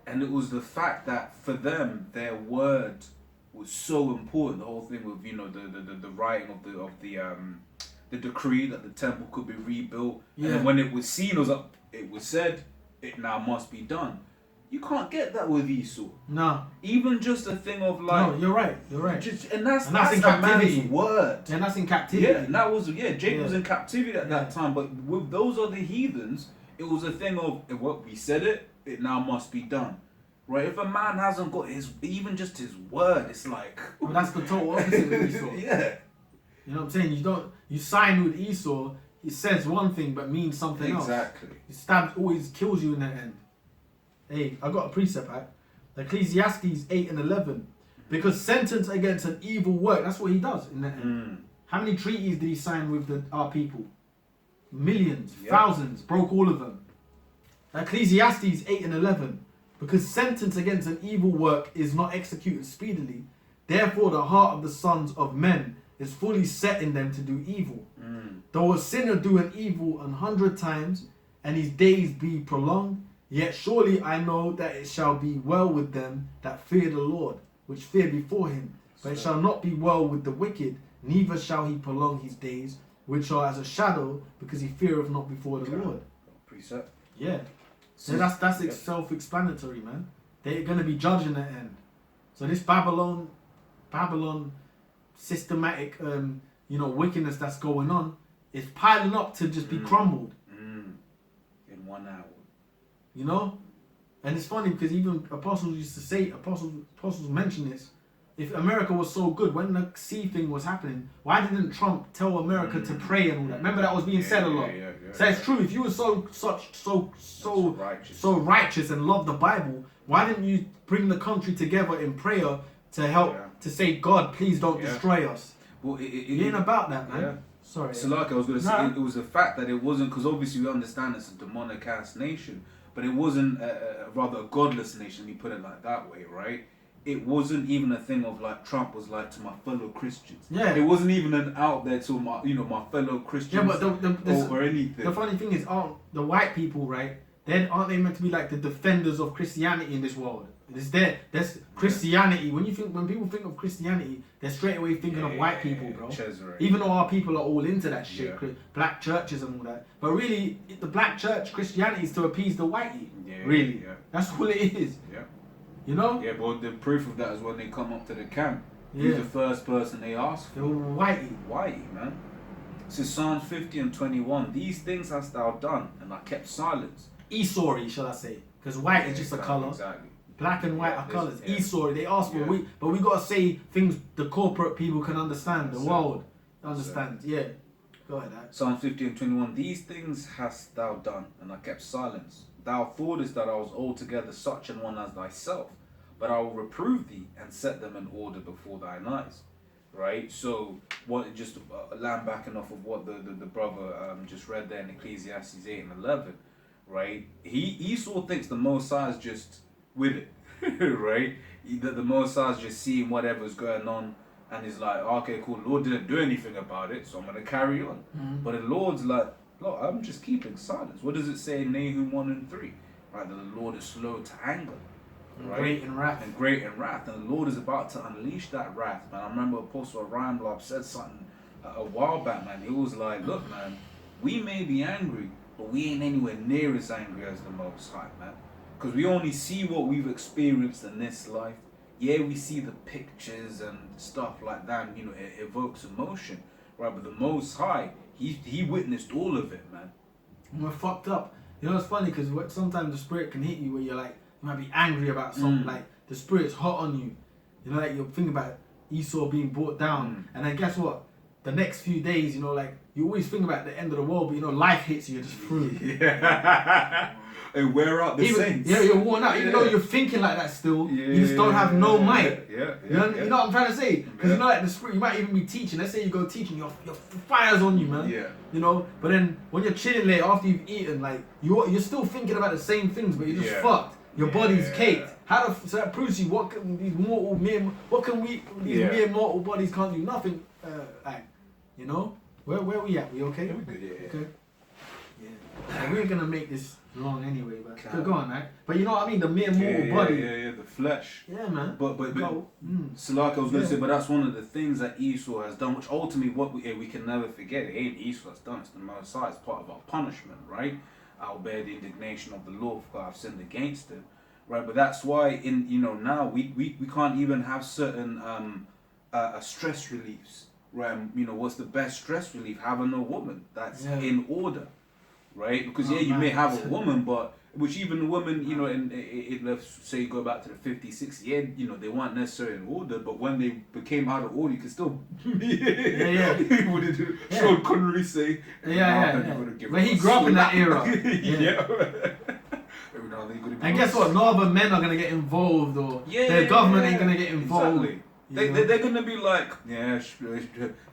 Speaker 2: And it was the fact that for them, their word was so important. The whole thing with the writing of the decree that the temple could be rebuilt, and then when it was seen, it was said, it now must be done. You can't get that with Esau.
Speaker 1: No.
Speaker 2: Even just a thing of like.
Speaker 1: No, you're right.
Speaker 2: And that's
Speaker 1: in captivity.
Speaker 2: Man's word.
Speaker 1: And that's in captivity.
Speaker 2: Yeah, and that was Jacob was in captivity at that time. But with those other heathens, it was a thing of what we said it now must be done. Right? If a man hasn't got even just his word, it's like.
Speaker 1: Well, that's the total opposite of Esau.
Speaker 2: Yeah.
Speaker 1: You know what I'm saying? You sign with Esau. He says one thing but means something else.
Speaker 2: Exactly.
Speaker 1: He always kills you in the end. Hey, I got a precept, right? Ecclesiastes 8:11. Because sentence against an evil work, that's what he does in the end. How many treaties did he sign with our people? Millions, thousands, broke all of them. Ecclesiastes 8:11. Because sentence against an evil work is not executed speedily, therefore the heart of the sons of men is fully set in them to do evil. Though a sinner do an evil 100 times, and his days be prolonged, yet surely I know that it shall be well with them that fear the Lord, which fear before him. But it shall not be well with the wicked, neither shall he prolong his days, which are as a shadow, because he feareth not before the Lord.
Speaker 2: Precept.
Speaker 1: Yeah. So that's self-explanatory, man. They're going to be judging at the end. So this Babylon systematic, wickedness that's going on is piling up to just be crumbled.
Speaker 2: In 1 hour.
Speaker 1: You know? And it's funny because even apostles used to say, apostles mention this. If America was so good, when the sea thing was happening, why didn't Trump tell America to pray and all that? Remember that was being said a lot. So it's true. If you were so righteous and loved the Bible, why didn't you bring the country together in prayer to help to say, God, please don't destroy us?
Speaker 2: Well,
Speaker 1: it ain't about that, man.
Speaker 2: Yeah.
Speaker 1: Sorry.
Speaker 2: So like I was going to say, it was the fact that it wasn't, because obviously we understand it's a demonic ass nation, but it wasn't rather a godless nation, you put it like that way, right? It wasn't even a thing of like Trump was like to my fellow Christians.
Speaker 1: Yeah.
Speaker 2: It wasn't even an out there to my my fellow Christians.
Speaker 1: Yeah, but
Speaker 2: or anything.
Speaker 1: The funny thing is, aren't the white people, right? Aren't they meant to be like the defenders of Christianity in this world? That's Christianity. When people think of Christianity, they're straight away thinking of white people, bro. Even though our people are all into that shit, black churches and all that. But really, the black church Christianity is to appease the whitey. Really, that's all it is.
Speaker 2: Yeah.
Speaker 1: You know?
Speaker 2: Yeah, but the proof of that is when they come up to the camp. Who's the first person they ask for?
Speaker 1: Whitey.
Speaker 2: Whitey, man. So Psalms 50 and 21. These things hast thou done, and I kept silence.
Speaker 1: Esaury, shall I say? Because white is just a colour.
Speaker 2: Exactly.
Speaker 1: Black and white are colours. Esaury, they ask for but we gotta say things the corporate people can understand, the world understands. Yeah. Go ahead,
Speaker 2: Psalms 50 and 21. These things hast thou done, and I kept silence. Thou thoughtest that I was altogether such an one as thyself, but I will reprove thee and set them in order before thine eyes. Right? So, just land backing off of what the brother just read there in Ecclesiastes 8 and 11, right? Esau thinks the Most High is just with it, right? That the Most High is just seeing whatever's going on and is like, okay, cool, the Lord didn't do anything about it, so I'm going to carry on. But the Lord's like, look, I'm just keeping silence. What does it say in Nahum 1 and 3? Right, that the Lord is slow to anger. Right?
Speaker 1: Great in wrath.
Speaker 2: And great in wrath. And the Lord is about to unleash that wrath, man. I remember Apostle Ryan Blob said something a while back, man. He was like, look, man, we may be angry, but we ain't anywhere near as angry as the Most High, man. Because we only see what we've experienced in this life. Yeah, we see the pictures and stuff like that, and, it evokes emotion, right? But the Most High, he witnessed all of it, man.
Speaker 1: And we're fucked up. You know, it's funny because sometimes the spirit can hit you where you're like, you might be angry about something, like the spirit's hot on you. You know, like you're thinking about Esau being brought down, and then guess what? The next few days, like you always think about the end of the world, but life hits you, you're just through.
Speaker 2: Yeah. And wear out the saints.
Speaker 1: Yeah, you're worn out. Even though you're thinking like that still, you just don't have no might. You know what I'm trying to say? Because like the spirit, you might even be teaching. Let's say you go teaching, your fire's on you, man. Yeah. But then when you're chilling late after you've eaten, like you're still thinking about the same things, but you're just fucked. Your body's caked. So that proves to you what can these mere mortal bodies can't do nothing. Where we at? We okay?
Speaker 2: Yeah, we good. Yeah.
Speaker 1: Okay. Yeah. We ain't gonna make this long anyway, but go on, right? But you know what I mean? The mere mortal body.
Speaker 2: Yeah, the flesh.
Speaker 1: Yeah, man.
Speaker 2: But so like I was gonna say, but that's one of the things that Esau has done, which ultimately we can never forget. It ain't Esau that's done; it's the Most High. It's part of our punishment, right? I'll bear the indignation of the Lord, for I've sinned against him, right? But that's why now we can't even have certain stress reliefs, right? What's the best stress relief? Having a woman that's in order. Right, because you may have a woman, but which even the woman, let's say you go back to the 50s, 60s, they weren't necessarily in order, but when they became out of order, you could still What did Sean Connery say?
Speaker 1: When he grew up in that era. And guess what? No other men are gonna get involved, or the government ain't gonna get involved.
Speaker 2: Exactly. They're gonna be like,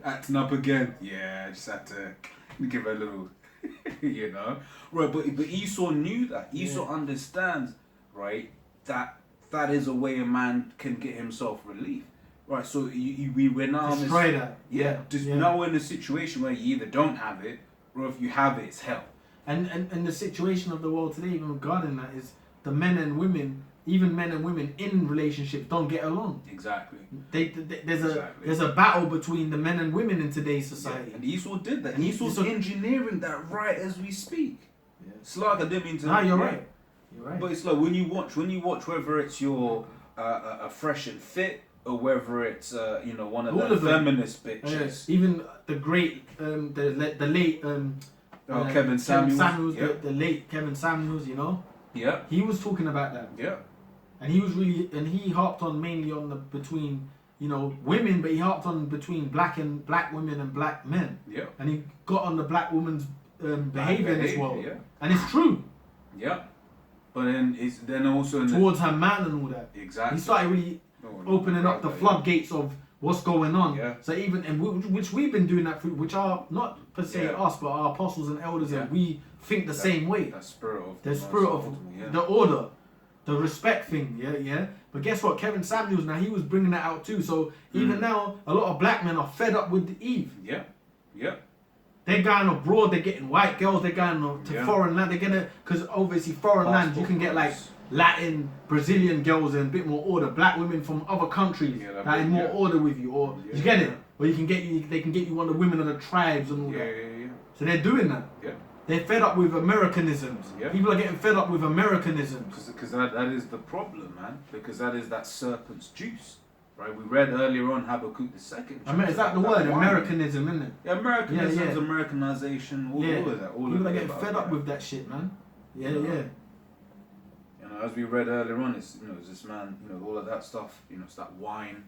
Speaker 2: acting up again. I just had to give her a little. Right, but Esau knew that. Esau understands, right, that is a way a man can get himself relief. Right, so we're now
Speaker 1: destroy that.
Speaker 2: Now we're in a situation where you either don't have it, or if you have it, it's hell.
Speaker 1: And the situation of the world today, even regarding that, is the men and women, even men and women in relationships, don't get along.
Speaker 2: Exactly.
Speaker 1: There's a battle between the men and women in today's society.
Speaker 2: Yeah. And Esau did that. And Esau's engineering that right as we speak. Yeah. It's like I didn't mean to.
Speaker 1: No, you're right. You're right.
Speaker 2: But it's like when you watch, whether it's your a Fresh and Fit, or whether it's one of the feminist bitches.
Speaker 1: Even the great the late
Speaker 2: Kevin Samuels.
Speaker 1: The late Kevin Samuels, you know.
Speaker 2: Yeah.
Speaker 1: He was talking about that.
Speaker 2: Yeah.
Speaker 1: And he harped on mainly on the between women, but he harped on between black women and black men.
Speaker 2: Yeah.
Speaker 1: And he got on the black woman's behavior in this world.
Speaker 2: Yeah.
Speaker 1: And it's true.
Speaker 2: Yeah. But then also
Speaker 1: towards her man and all that.
Speaker 2: Exactly.
Speaker 1: He started really opening up the floodgates of what's going on.
Speaker 2: Yeah.
Speaker 1: So which we've been doing that through, which are not per se us, but our apostles and elders, and we think the same way.
Speaker 2: That spirit of
Speaker 1: the order, the respect thing. Yeah. But guess what? Kevin Samuels now, he was bringing that out too. So even now, a lot of black men are fed up with Eve.
Speaker 2: Yeah. Yeah.
Speaker 1: They're going abroad. They're getting white girls. They're going to foreign land. They're gonna, because obviously foreign lands you can get like Latin, Brazilian girls in a bit more order. Black women from other countries that in more order with you, or you get it, or they can get you one of the women of the tribes and all that.
Speaker 2: Yeah.
Speaker 1: So they're doing that.
Speaker 2: Yeah.
Speaker 1: They're fed up with Americanisms. Yeah. People are getting fed up with Americanisms.
Speaker 2: Because that is the problem, man. Because that is that serpent's juice. Right, we read earlier on Habakkuk II.
Speaker 1: Is that the word? Americanism, isn't it?
Speaker 2: Yeah, Americanism, Americanization, all of that.
Speaker 1: People are getting fed up with that shit, man. Yeah.
Speaker 2: As we read earlier on, it's this man, all of that stuff. It's that wine,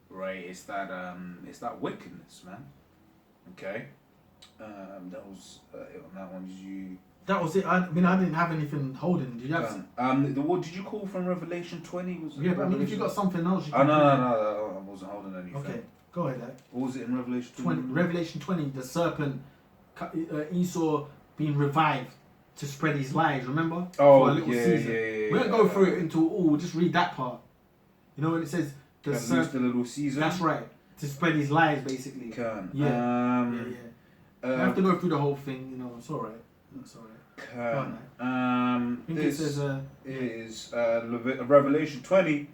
Speaker 2: right? It's that wickedness, man. Okay, that was on that one. Did you?
Speaker 1: That was it. I didn't have anything holding. Did you have?
Speaker 2: What did you call from Revelation 20? Was it
Speaker 1: but if you got something else, you can.
Speaker 2: No, I wasn't holding anything.
Speaker 1: Okay, go ahead.
Speaker 2: What was it in Revelation 20?
Speaker 1: Revelation 20, the serpent, Esau being revived to spread his lies. Remember?
Speaker 2: Oh,
Speaker 1: We won't go through it into all. We'll just read that part. You know when it says
Speaker 2: the serpent, the little season.
Speaker 1: That's right. To spread his lies, basically. You have to go through the whole thing. It's all right. That's all right.
Speaker 2: I think it says Revelation 20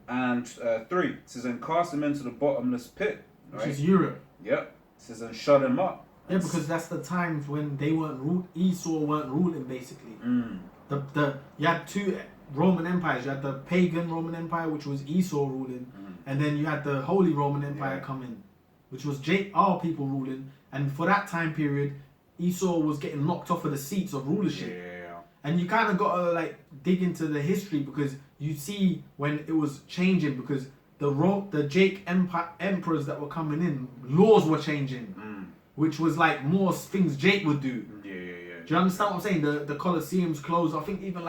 Speaker 2: and 3. It says, and cast him into the bottomless pit,
Speaker 1: right? Which is Europe.
Speaker 2: Yep. It says, and shut him up.
Speaker 1: Yeah, because that's the times when they weren't Esau weren't ruling, basically. You had two Roman empires. You had the pagan Roman Empire, which was Esau ruling, and then you had the Holy Roman Empire coming, which was our people ruling. And for that time period, Esau was getting knocked off of the seats of rulership.
Speaker 2: Yeah.
Speaker 1: And you kind of got to dig into the history, because you see when it was changing, because the Jake emperors that were coming in, laws were changing, which was more things Jake would do.
Speaker 2: Yeah.
Speaker 1: Do you understand what I'm saying? The Colosseums closed. I think even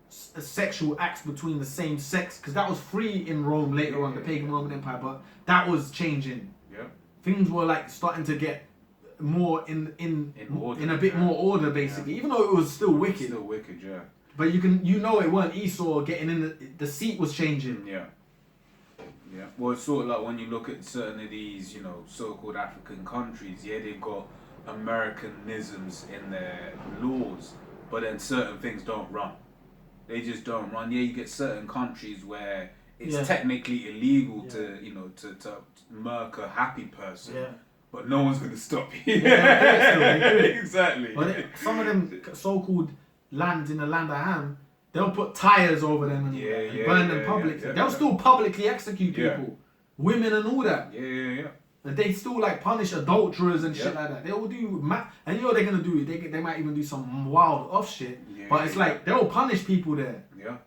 Speaker 1: sexual acts between the same sex, because that was free in Rome later on, the pagan Roman Empire, but that was changing.
Speaker 2: Yeah.
Speaker 1: Things were starting to get more in order, in a bit more order, basically, even though it was still wicked.
Speaker 2: Still wicked, yeah.
Speaker 1: But it weren't Esau getting in. The seat was changing.
Speaker 2: Yeah. Well, it's sort of like when you look at certain of these, so-called African countries. Yeah, they've got Americanisms in their laws, but then certain things don't run. They just don't run. Yeah, you get certain countries where it's technically illegal to murk a happy person. Yeah. But no one's going to stop you. Exactly.
Speaker 1: But some of them so-called lands in the land of Ham, they'll put tires over them and burn them publicly. They'll still publicly execute people, women and all that.
Speaker 2: Yeah.
Speaker 1: And they still punish adulterers and shit like that. They will do and they're gonna do. They might even do some wild off shit. Yeah, but it's they'll punish people there.
Speaker 2: Yeah.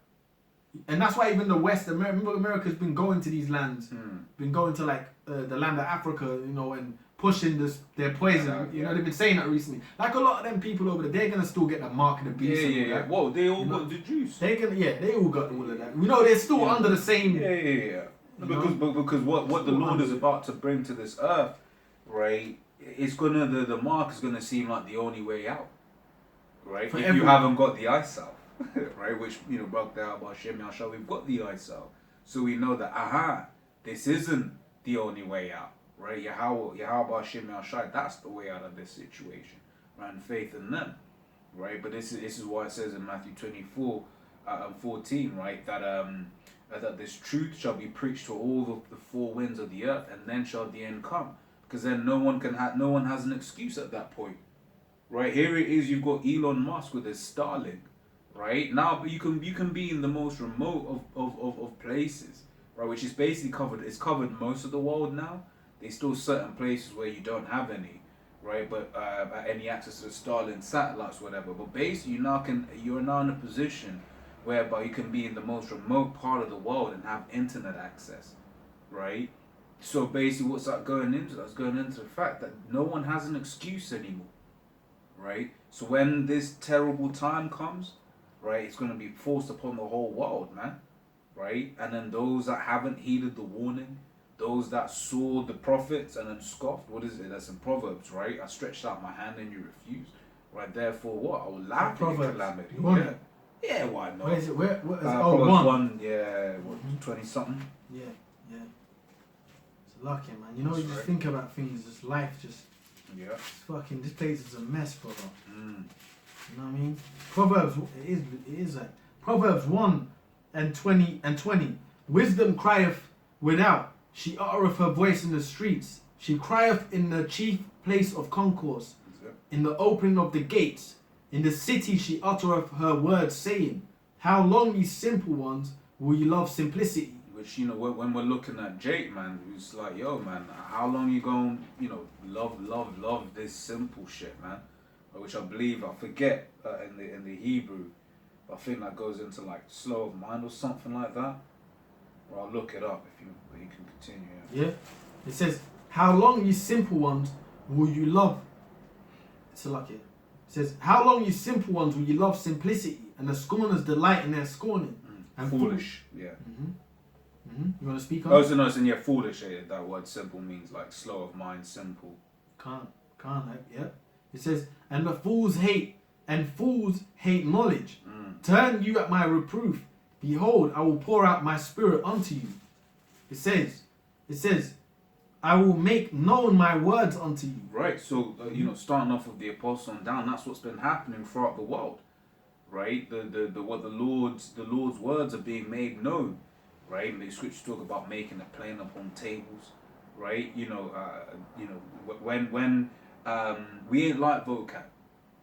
Speaker 1: And that's why even the West, America's been going to these lands, been going to the land of Africa, and pushing their poison. They've been saying that recently. A lot of them people over there, they're gonna still get the mark of the beast.
Speaker 2: Yeah. Whoa, they all got the juice.
Speaker 1: They all got all of that. They're still under the same.
Speaker 2: Yeah. Because what the Lord is about to bring to this earth, right? It's gonna the mark is gonna seem like the only way out, right? If you haven't got the eye salve. Right, which broke down by Shem Yashar, we've got the eye salve, so we know that this isn't the only way out, right? Yahweh Hashem Shai, that's the way out of this situation, right? And faith in them, right? But this is what it says in Matthew 24 and 14, right? That this truth shall be preached to all the four winds of the earth, and then shall the end come. Because then no one has an excuse at that point, right? Here it is. You've got Elon Musk with his Starlink, right? Now, but you can be in the most remote of places, right? Which is basically covered. It's covered most of the world now. There's still certain places where you don't have any, right? But any access to the Starlink satellites, whatever. But basically, you're now in a position whereby you can be in the most remote part of the world and have internet access, right? So basically what's that going into? That's going into the fact that no one has an excuse anymore, right? So when this terrible time comes, right, it's going to be forced upon the whole world, man, right? And then those that haven't heeded the warning, those that saw the prophets and then scoffed, what is it? That's in Proverbs, right? I stretched out my hand and you refused, right? Therefore what? I will laugh at your calamity.
Speaker 1: Yeah.
Speaker 2: Yeah, why not?
Speaker 1: Where is it? What is it?
Speaker 2: Proverbs 1, yeah, 20-something?
Speaker 1: Yeah. It's lucky, man. You know, you just think about things, just life, it's fucking, this place is a mess, brother. You know what I mean? Proverbs, it is like, Proverbs 1 and 20. Wisdom crieth without, she uttereth her voice in the streets. She crieth in the chief place of concourse, in the opening of the gates. In the city she uttereth her words, saying, how long, ye simple ones, will ye love simplicity?
Speaker 2: Which, you know, when we're looking at Jake, man, it's like, yo, man, how long you going, you know, love this simple shit, man? Which I believe, I forget in the Hebrew, but I think that goes into like slow of mind or something like that. Or I'll look it up if you can continue.
Speaker 1: Yeah. It says, how long, ye simple ones, will you love? It's lucky. It says, how long, you simple ones, will you love simplicity, and the scorners delight in their scorning?
Speaker 2: And foolish, yeah.
Speaker 1: You want to speak on?
Speaker 2: Oh, so no, so yeah, foolish. That word simple means like slow of mind, simple.
Speaker 1: Can't, yeah. It says, and the fools hate knowledge. Turn you at my reproof. Behold, I will pour out my spirit unto you. It says, I will make known my words unto you.
Speaker 2: Right, so, you know, starting off with the apostle and down, that's what's been happening throughout the world, right? The Lord's words are being made known, right? And the scriptures talk about making it plain upon tables, right? You know, when we ain't like vocab.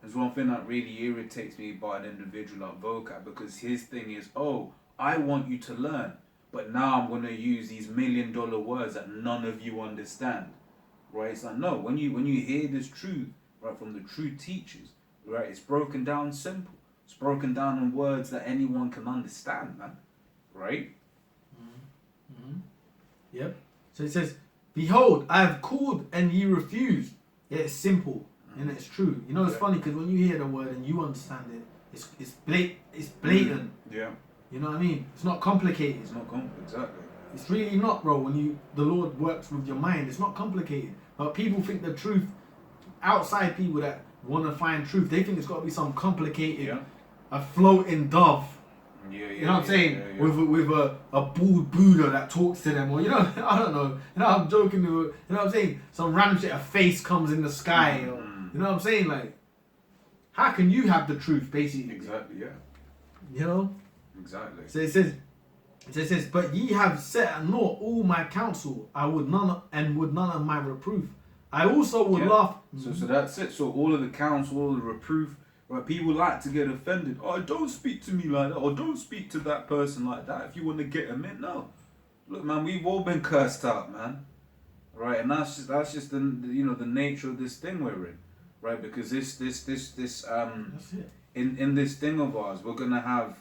Speaker 2: There's one thing that really irritates me about an individual like vocab, because his thing is, oh, I want you to learn. But now I'm going to use these $1 million words that none of you understand, right? It's like, no, when you hear this truth, right, from the true teachers, right, it's broken down simple. It's broken down in words that anyone can understand, man, right?
Speaker 1: Yep. So it says, behold, I have called and ye refused. Yeah, it's simple and it's true. You know, it's funny because when you hear the word and you understand it, it's blatant.
Speaker 2: Yeah.
Speaker 1: You know what I mean? It's not complicated.
Speaker 2: It's not complicated, exactly.
Speaker 1: It's really not, bro. When the Lord works with your mind, it's not complicated. But people think the truth, outside people that want to find truth, they think it's got to be some complicated, a floating dove. You know what I'm saying?
Speaker 2: Yeah.
Speaker 1: With a bald Buddha that talks to them, or you know, I don't know. You know, I'm joking. You know what I'm saying? Some random shit, a face comes in the sky. Or, you know what I'm saying? Like, how can you have the truth, basically?
Speaker 2: Exactly. Yeah.
Speaker 1: You know.
Speaker 2: Exactly.
Speaker 1: So it says, but ye have set at naught all my counsel. I would none of my reproof. I also would laugh.
Speaker 2: So that's it. So all of the counsel, all of the reproof, right? People like to get offended. Oh, don't speak to me like that, or don't speak to that person like that. If you want to get them in, no. Look, man, we've all been cursed out, man. Right, and that's just the the nature of this thing we're in, right? Because this in this thing of ours, we're gonna have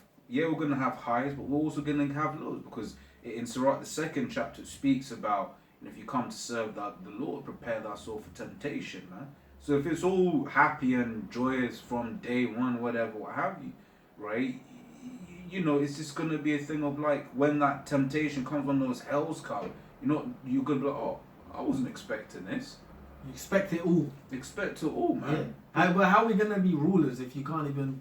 Speaker 2: highs, but we're also going to have lows, because in Sirach, the 2nd chapter, speaks about, if you come to serve the Lord, prepare thy soul for temptation, man. So if it's all happy and joyous from day one, whatever, what have you, right? You know, it's just going to be a thing of like, when that temptation comes, when those hells come, you're going to be like, oh, I wasn't expecting this.
Speaker 1: You expect it all.
Speaker 2: Expect it all, man.
Speaker 1: Yeah. But how are we going to be rulers if you can't even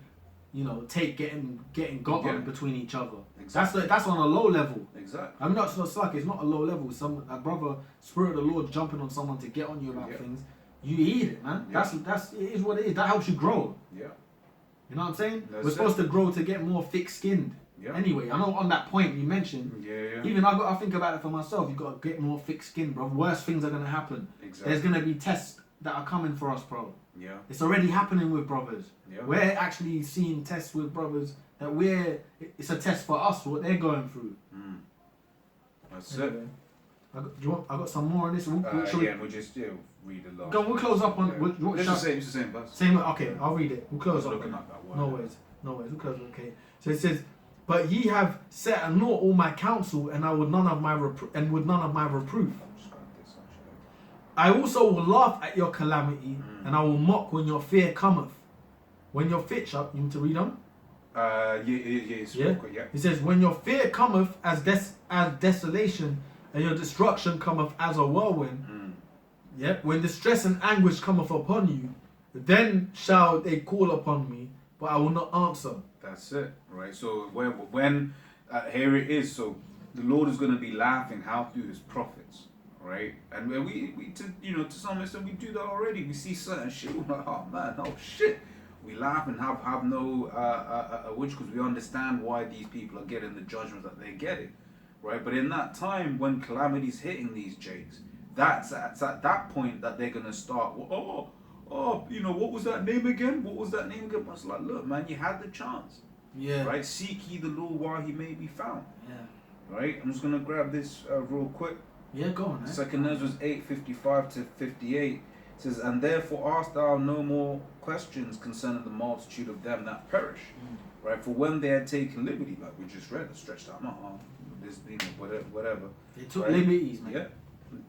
Speaker 1: getting got on between each other.
Speaker 2: Exactly.
Speaker 1: That's on a low level.
Speaker 2: Exactly.
Speaker 1: I mean, that's not slug. It's not a low level. A brother, Spirit of the Lord jumping on someone to get on you about things. You eat it, man. It is what it is. That helps you grow.
Speaker 2: Yeah.
Speaker 1: You know what I'm saying? We're supposed to grow to get more thick-skinned. Yeah. Anyway, I know on that point you mentioned.
Speaker 2: Yeah.
Speaker 1: Even I think about it for myself. You got to get more thick-skinned, bro. Worse things are gonna happen.
Speaker 2: Exactly.
Speaker 1: There's gonna be tests that are coming for us, bro.
Speaker 2: Yeah.
Speaker 1: It's already happening with brothers.
Speaker 2: Yeah.
Speaker 1: We're actually seeing tests with brothers that it's a test for us what they're going through.
Speaker 2: That's it.
Speaker 1: I got some more on this. We'll
Speaker 2: just read the last.
Speaker 1: Go. We'll close up on.
Speaker 2: It's the same verse.
Speaker 1: Same. Okay, I'll read it. We'll close up.
Speaker 2: Looking at that one.
Speaker 1: No worries. We'll close. Okay. So it says, "But ye have set at naught all my counsel, and I would none of my reproof. I also will laugh at your calamity, and I will mock when your fear cometh. When your fear, you need to read on.
Speaker 2: Yeah.
Speaker 1: It says, when your fear cometh as desolation, and your destruction cometh as a whirlwind. When distress and anguish cometh upon you, then shall they call upon me, but I will not answer."
Speaker 2: That's it, right? So when here it is. So the Lord is going to be laughing how through His prophets, right? And we to some extent we do that already. We see certain shit, we're like, oh man, oh shit. We laugh and have no which, because we understand why these people are getting the judgment that they're getting, right? But in that time when calamity's hitting these jakes, that's at that point that they're gonna start. What was that name again? I was like, look, man, you had the chance.
Speaker 1: Yeah.
Speaker 2: Right. Seek ye the Lord while He may be found.
Speaker 1: Yeah.
Speaker 2: Right. I'm just gonna grab this real quick.
Speaker 1: Yeah, go on.
Speaker 2: 2nd Ezra 8:55-58 says, "And therefore ask thou no more questions concerning the multitude of them that perish." Right. For when they had taken liberty, like we just read, stretched out my arm, this whatever.
Speaker 1: They took liberties, man.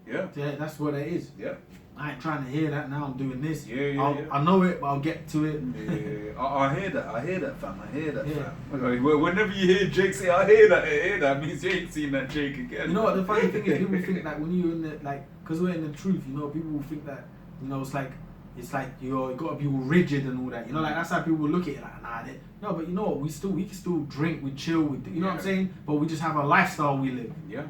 Speaker 2: Yeah.
Speaker 1: That's what it is.
Speaker 2: Yeah.
Speaker 1: I ain't trying to hear that now. I'm doing this.
Speaker 2: Yeah.
Speaker 1: I know it, but I'll get to it.
Speaker 2: Yeah. I hear that, fam. Fam. Whenever you hear Jake say, I hear that, means you ain't seen that Jake again.
Speaker 1: You know what the funny thing is? People think that when you're in the, because we're in the truth, people will think that, it's like you got to be all rigid and all that. That's how people look at it. Like, nah, no, but you know what? We can still drink, we chill, you know what I'm saying? But we just have a lifestyle we live.
Speaker 2: Yeah.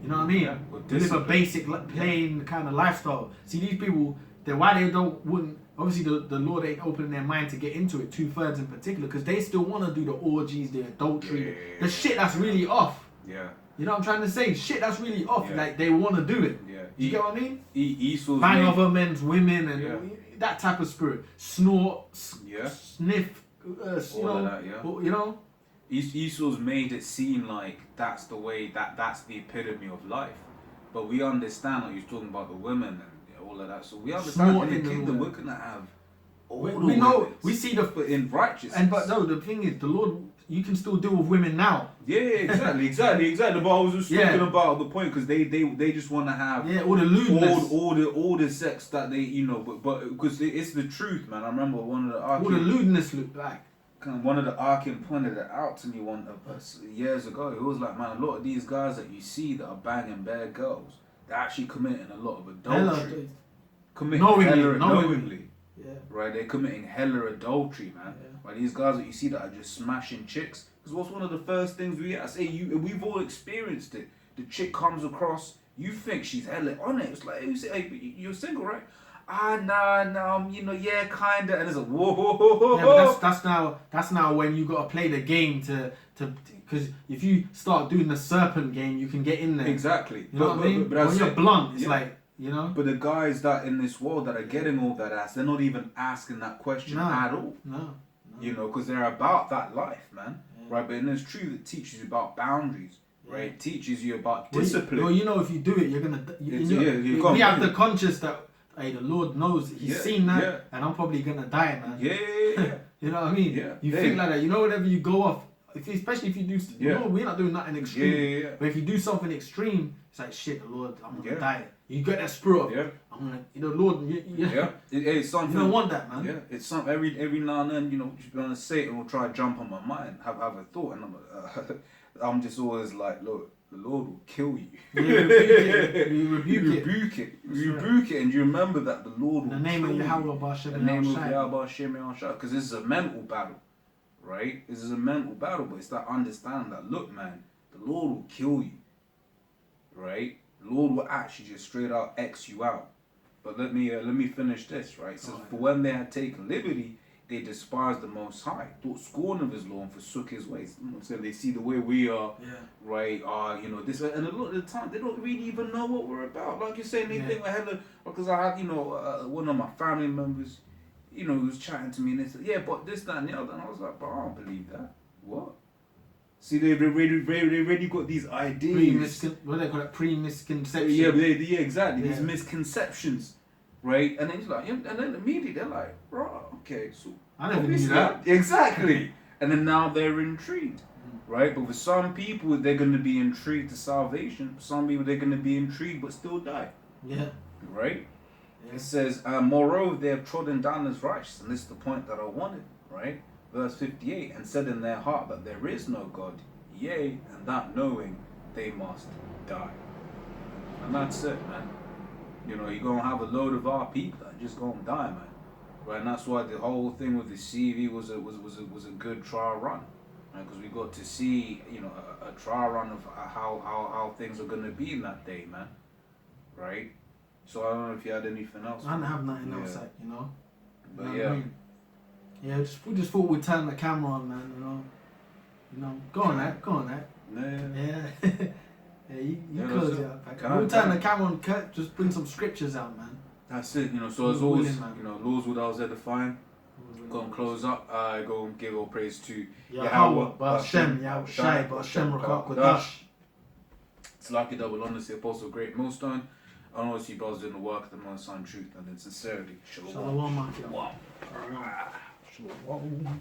Speaker 1: You know what I mean?
Speaker 2: Yeah,
Speaker 1: we live a basic, plain kind of lifestyle. See, these people, why they wouldn't, obviously the Lord ain't opening their mind to get into it, 2/3 in particular, because they still want to do the orgies, the adultery, the shit that's really off.
Speaker 2: Yeah.
Speaker 1: You know what I'm trying to say? Shit that's really off, like they want to do it.
Speaker 2: Yeah.
Speaker 1: You get what I mean?
Speaker 2: Esau's
Speaker 1: bang other men's women and that type of spirit. Snort, sniff,
Speaker 2: Esau's made it seem like that's the way, that's the epitome of life. But we understand, like you're talking about the women and all of that. So we understand in the kingdom we're going to have all
Speaker 1: we know, we see
Speaker 2: in righteousness.
Speaker 1: But no, the thing is, the Lord, you can still deal with women now.
Speaker 2: Yeah, exactly. But I was just talking about the point, because they just want to have
Speaker 1: all the lewdness,
Speaker 2: all the sex that they but because it's the truth, man. I remember one of the
Speaker 1: all the lewdness look like.
Speaker 2: One of the Arkin pointed it out to me years ago. It was like, man, a lot of these guys that you see that are banging bare girls, they're actually committing a lot of adultery. Knowingly.
Speaker 1: Yeah.
Speaker 2: Right, they're committing hella adultery, man. Yeah. Right, these guys that you see that are just smashing chicks. Because what's one of the first things we've all experienced it. The chick comes across, you think she's hella on it. It's like, you say, hey, you're single, right? Nah, kinda, and it's like, whoa.
Speaker 1: Yeah, but that's now when you gotta play the game to because if you start doing the serpent game, you can get in there.
Speaker 2: Exactly.
Speaker 1: You know what I mean? But when you're blunt, it's like,
Speaker 2: But the guys that in this world that are getting all that ass, they're not even asking that question at all.
Speaker 1: No.
Speaker 2: Because they're about that life, man. Yeah. Right, but in this truth, it teaches you about boundaries. Right, it teaches you about discipline.
Speaker 1: If you do it, you're gonna. We have the conscious that. Hey, the Lord knows He's seen that, and I'm probably gonna die, man.
Speaker 2: Yeah.
Speaker 1: You know what I mean?
Speaker 2: Yeah.
Speaker 1: You think like that. Whenever you go off, especially if you do, we're not doing nothing extreme.
Speaker 2: Yeah.
Speaker 1: But if you do something extreme, it's like shit. The Lord, I'm gonna die. You get that spirit of, I'm gonna, Lord.
Speaker 2: It's something.
Speaker 1: You don't want that, man.
Speaker 2: Yeah. It's something. Every now and then, Satan will try to jump on my mind, have a thought, and I'm just always like, look. The Lord will kill you.
Speaker 1: You rebuke it.
Speaker 2: You rebuke it, and you remember that the Lord will
Speaker 1: kill you. In the name of Yahweh
Speaker 2: Because this is a mental battle, right? This is a mental battle, but it's that understanding that, look, man, the Lord will kill you, right? The Lord will actually just straight out X you out. But let me finish this, right? It says, for when they had taken liberty, they despised the Most High, thought scorn of His law, and forsook His ways. You know what I'm saying? They see the way we are, right? This, and a lot of the time they don't really even know what we're about. Like you're saying, they think I had because I had, one of my family members, who was chatting to me, and they said, yeah, but this, that, and the other, and I was like, but I don't believe that. What? See, they've already got these ideas.
Speaker 1: What do they call it? Pre-misconceptions.
Speaker 2: Yeah, exactly. These misconceptions, right? And then he's like, and then immediately they're like, right, okay, so
Speaker 1: I never knew that.
Speaker 2: Exactly. And then now they're intrigued, right? But for some people, they're going to be intrigued to salvation. For some people, they're going to be intrigued but still die.
Speaker 1: Yeah.
Speaker 2: Right? Yeah. It says, moreover, they have trodden down as righteous, and this is the point that I wanted, right? Verse 58, and said in their heart that there is no God, yea, and that knowing they must die. And that's it, man. You're going to have a load of our people that are just going to die, man. Right? And that's why the whole thing with the CV was a good trial run. Right? Because we got to see, a trial run of how things are going to be in that day, man. Right? So I don't know if you had anything else.
Speaker 1: I don't have nothing else,
Speaker 2: But
Speaker 1: yeah, we just thought we'd turn the camera on, man. Go on, that. Yeah. Yeah, you close it up. We'll turn the camera on, just bring some scriptures out, man.
Speaker 2: That's it, So as always, laws without edifying. Go and close up. Go and give all praise to
Speaker 1: Yahweh, Ba'ashem, Yahushai, Ba'ashem, Rakak, Kodash.
Speaker 2: It's Lucky Double Honest, the Apostle Great Millstone. And also you brothers doing the work of the Most High in truth and in sincerity. Shalom.
Speaker 1: Shalom.
Speaker 2: Shalom. Shalom.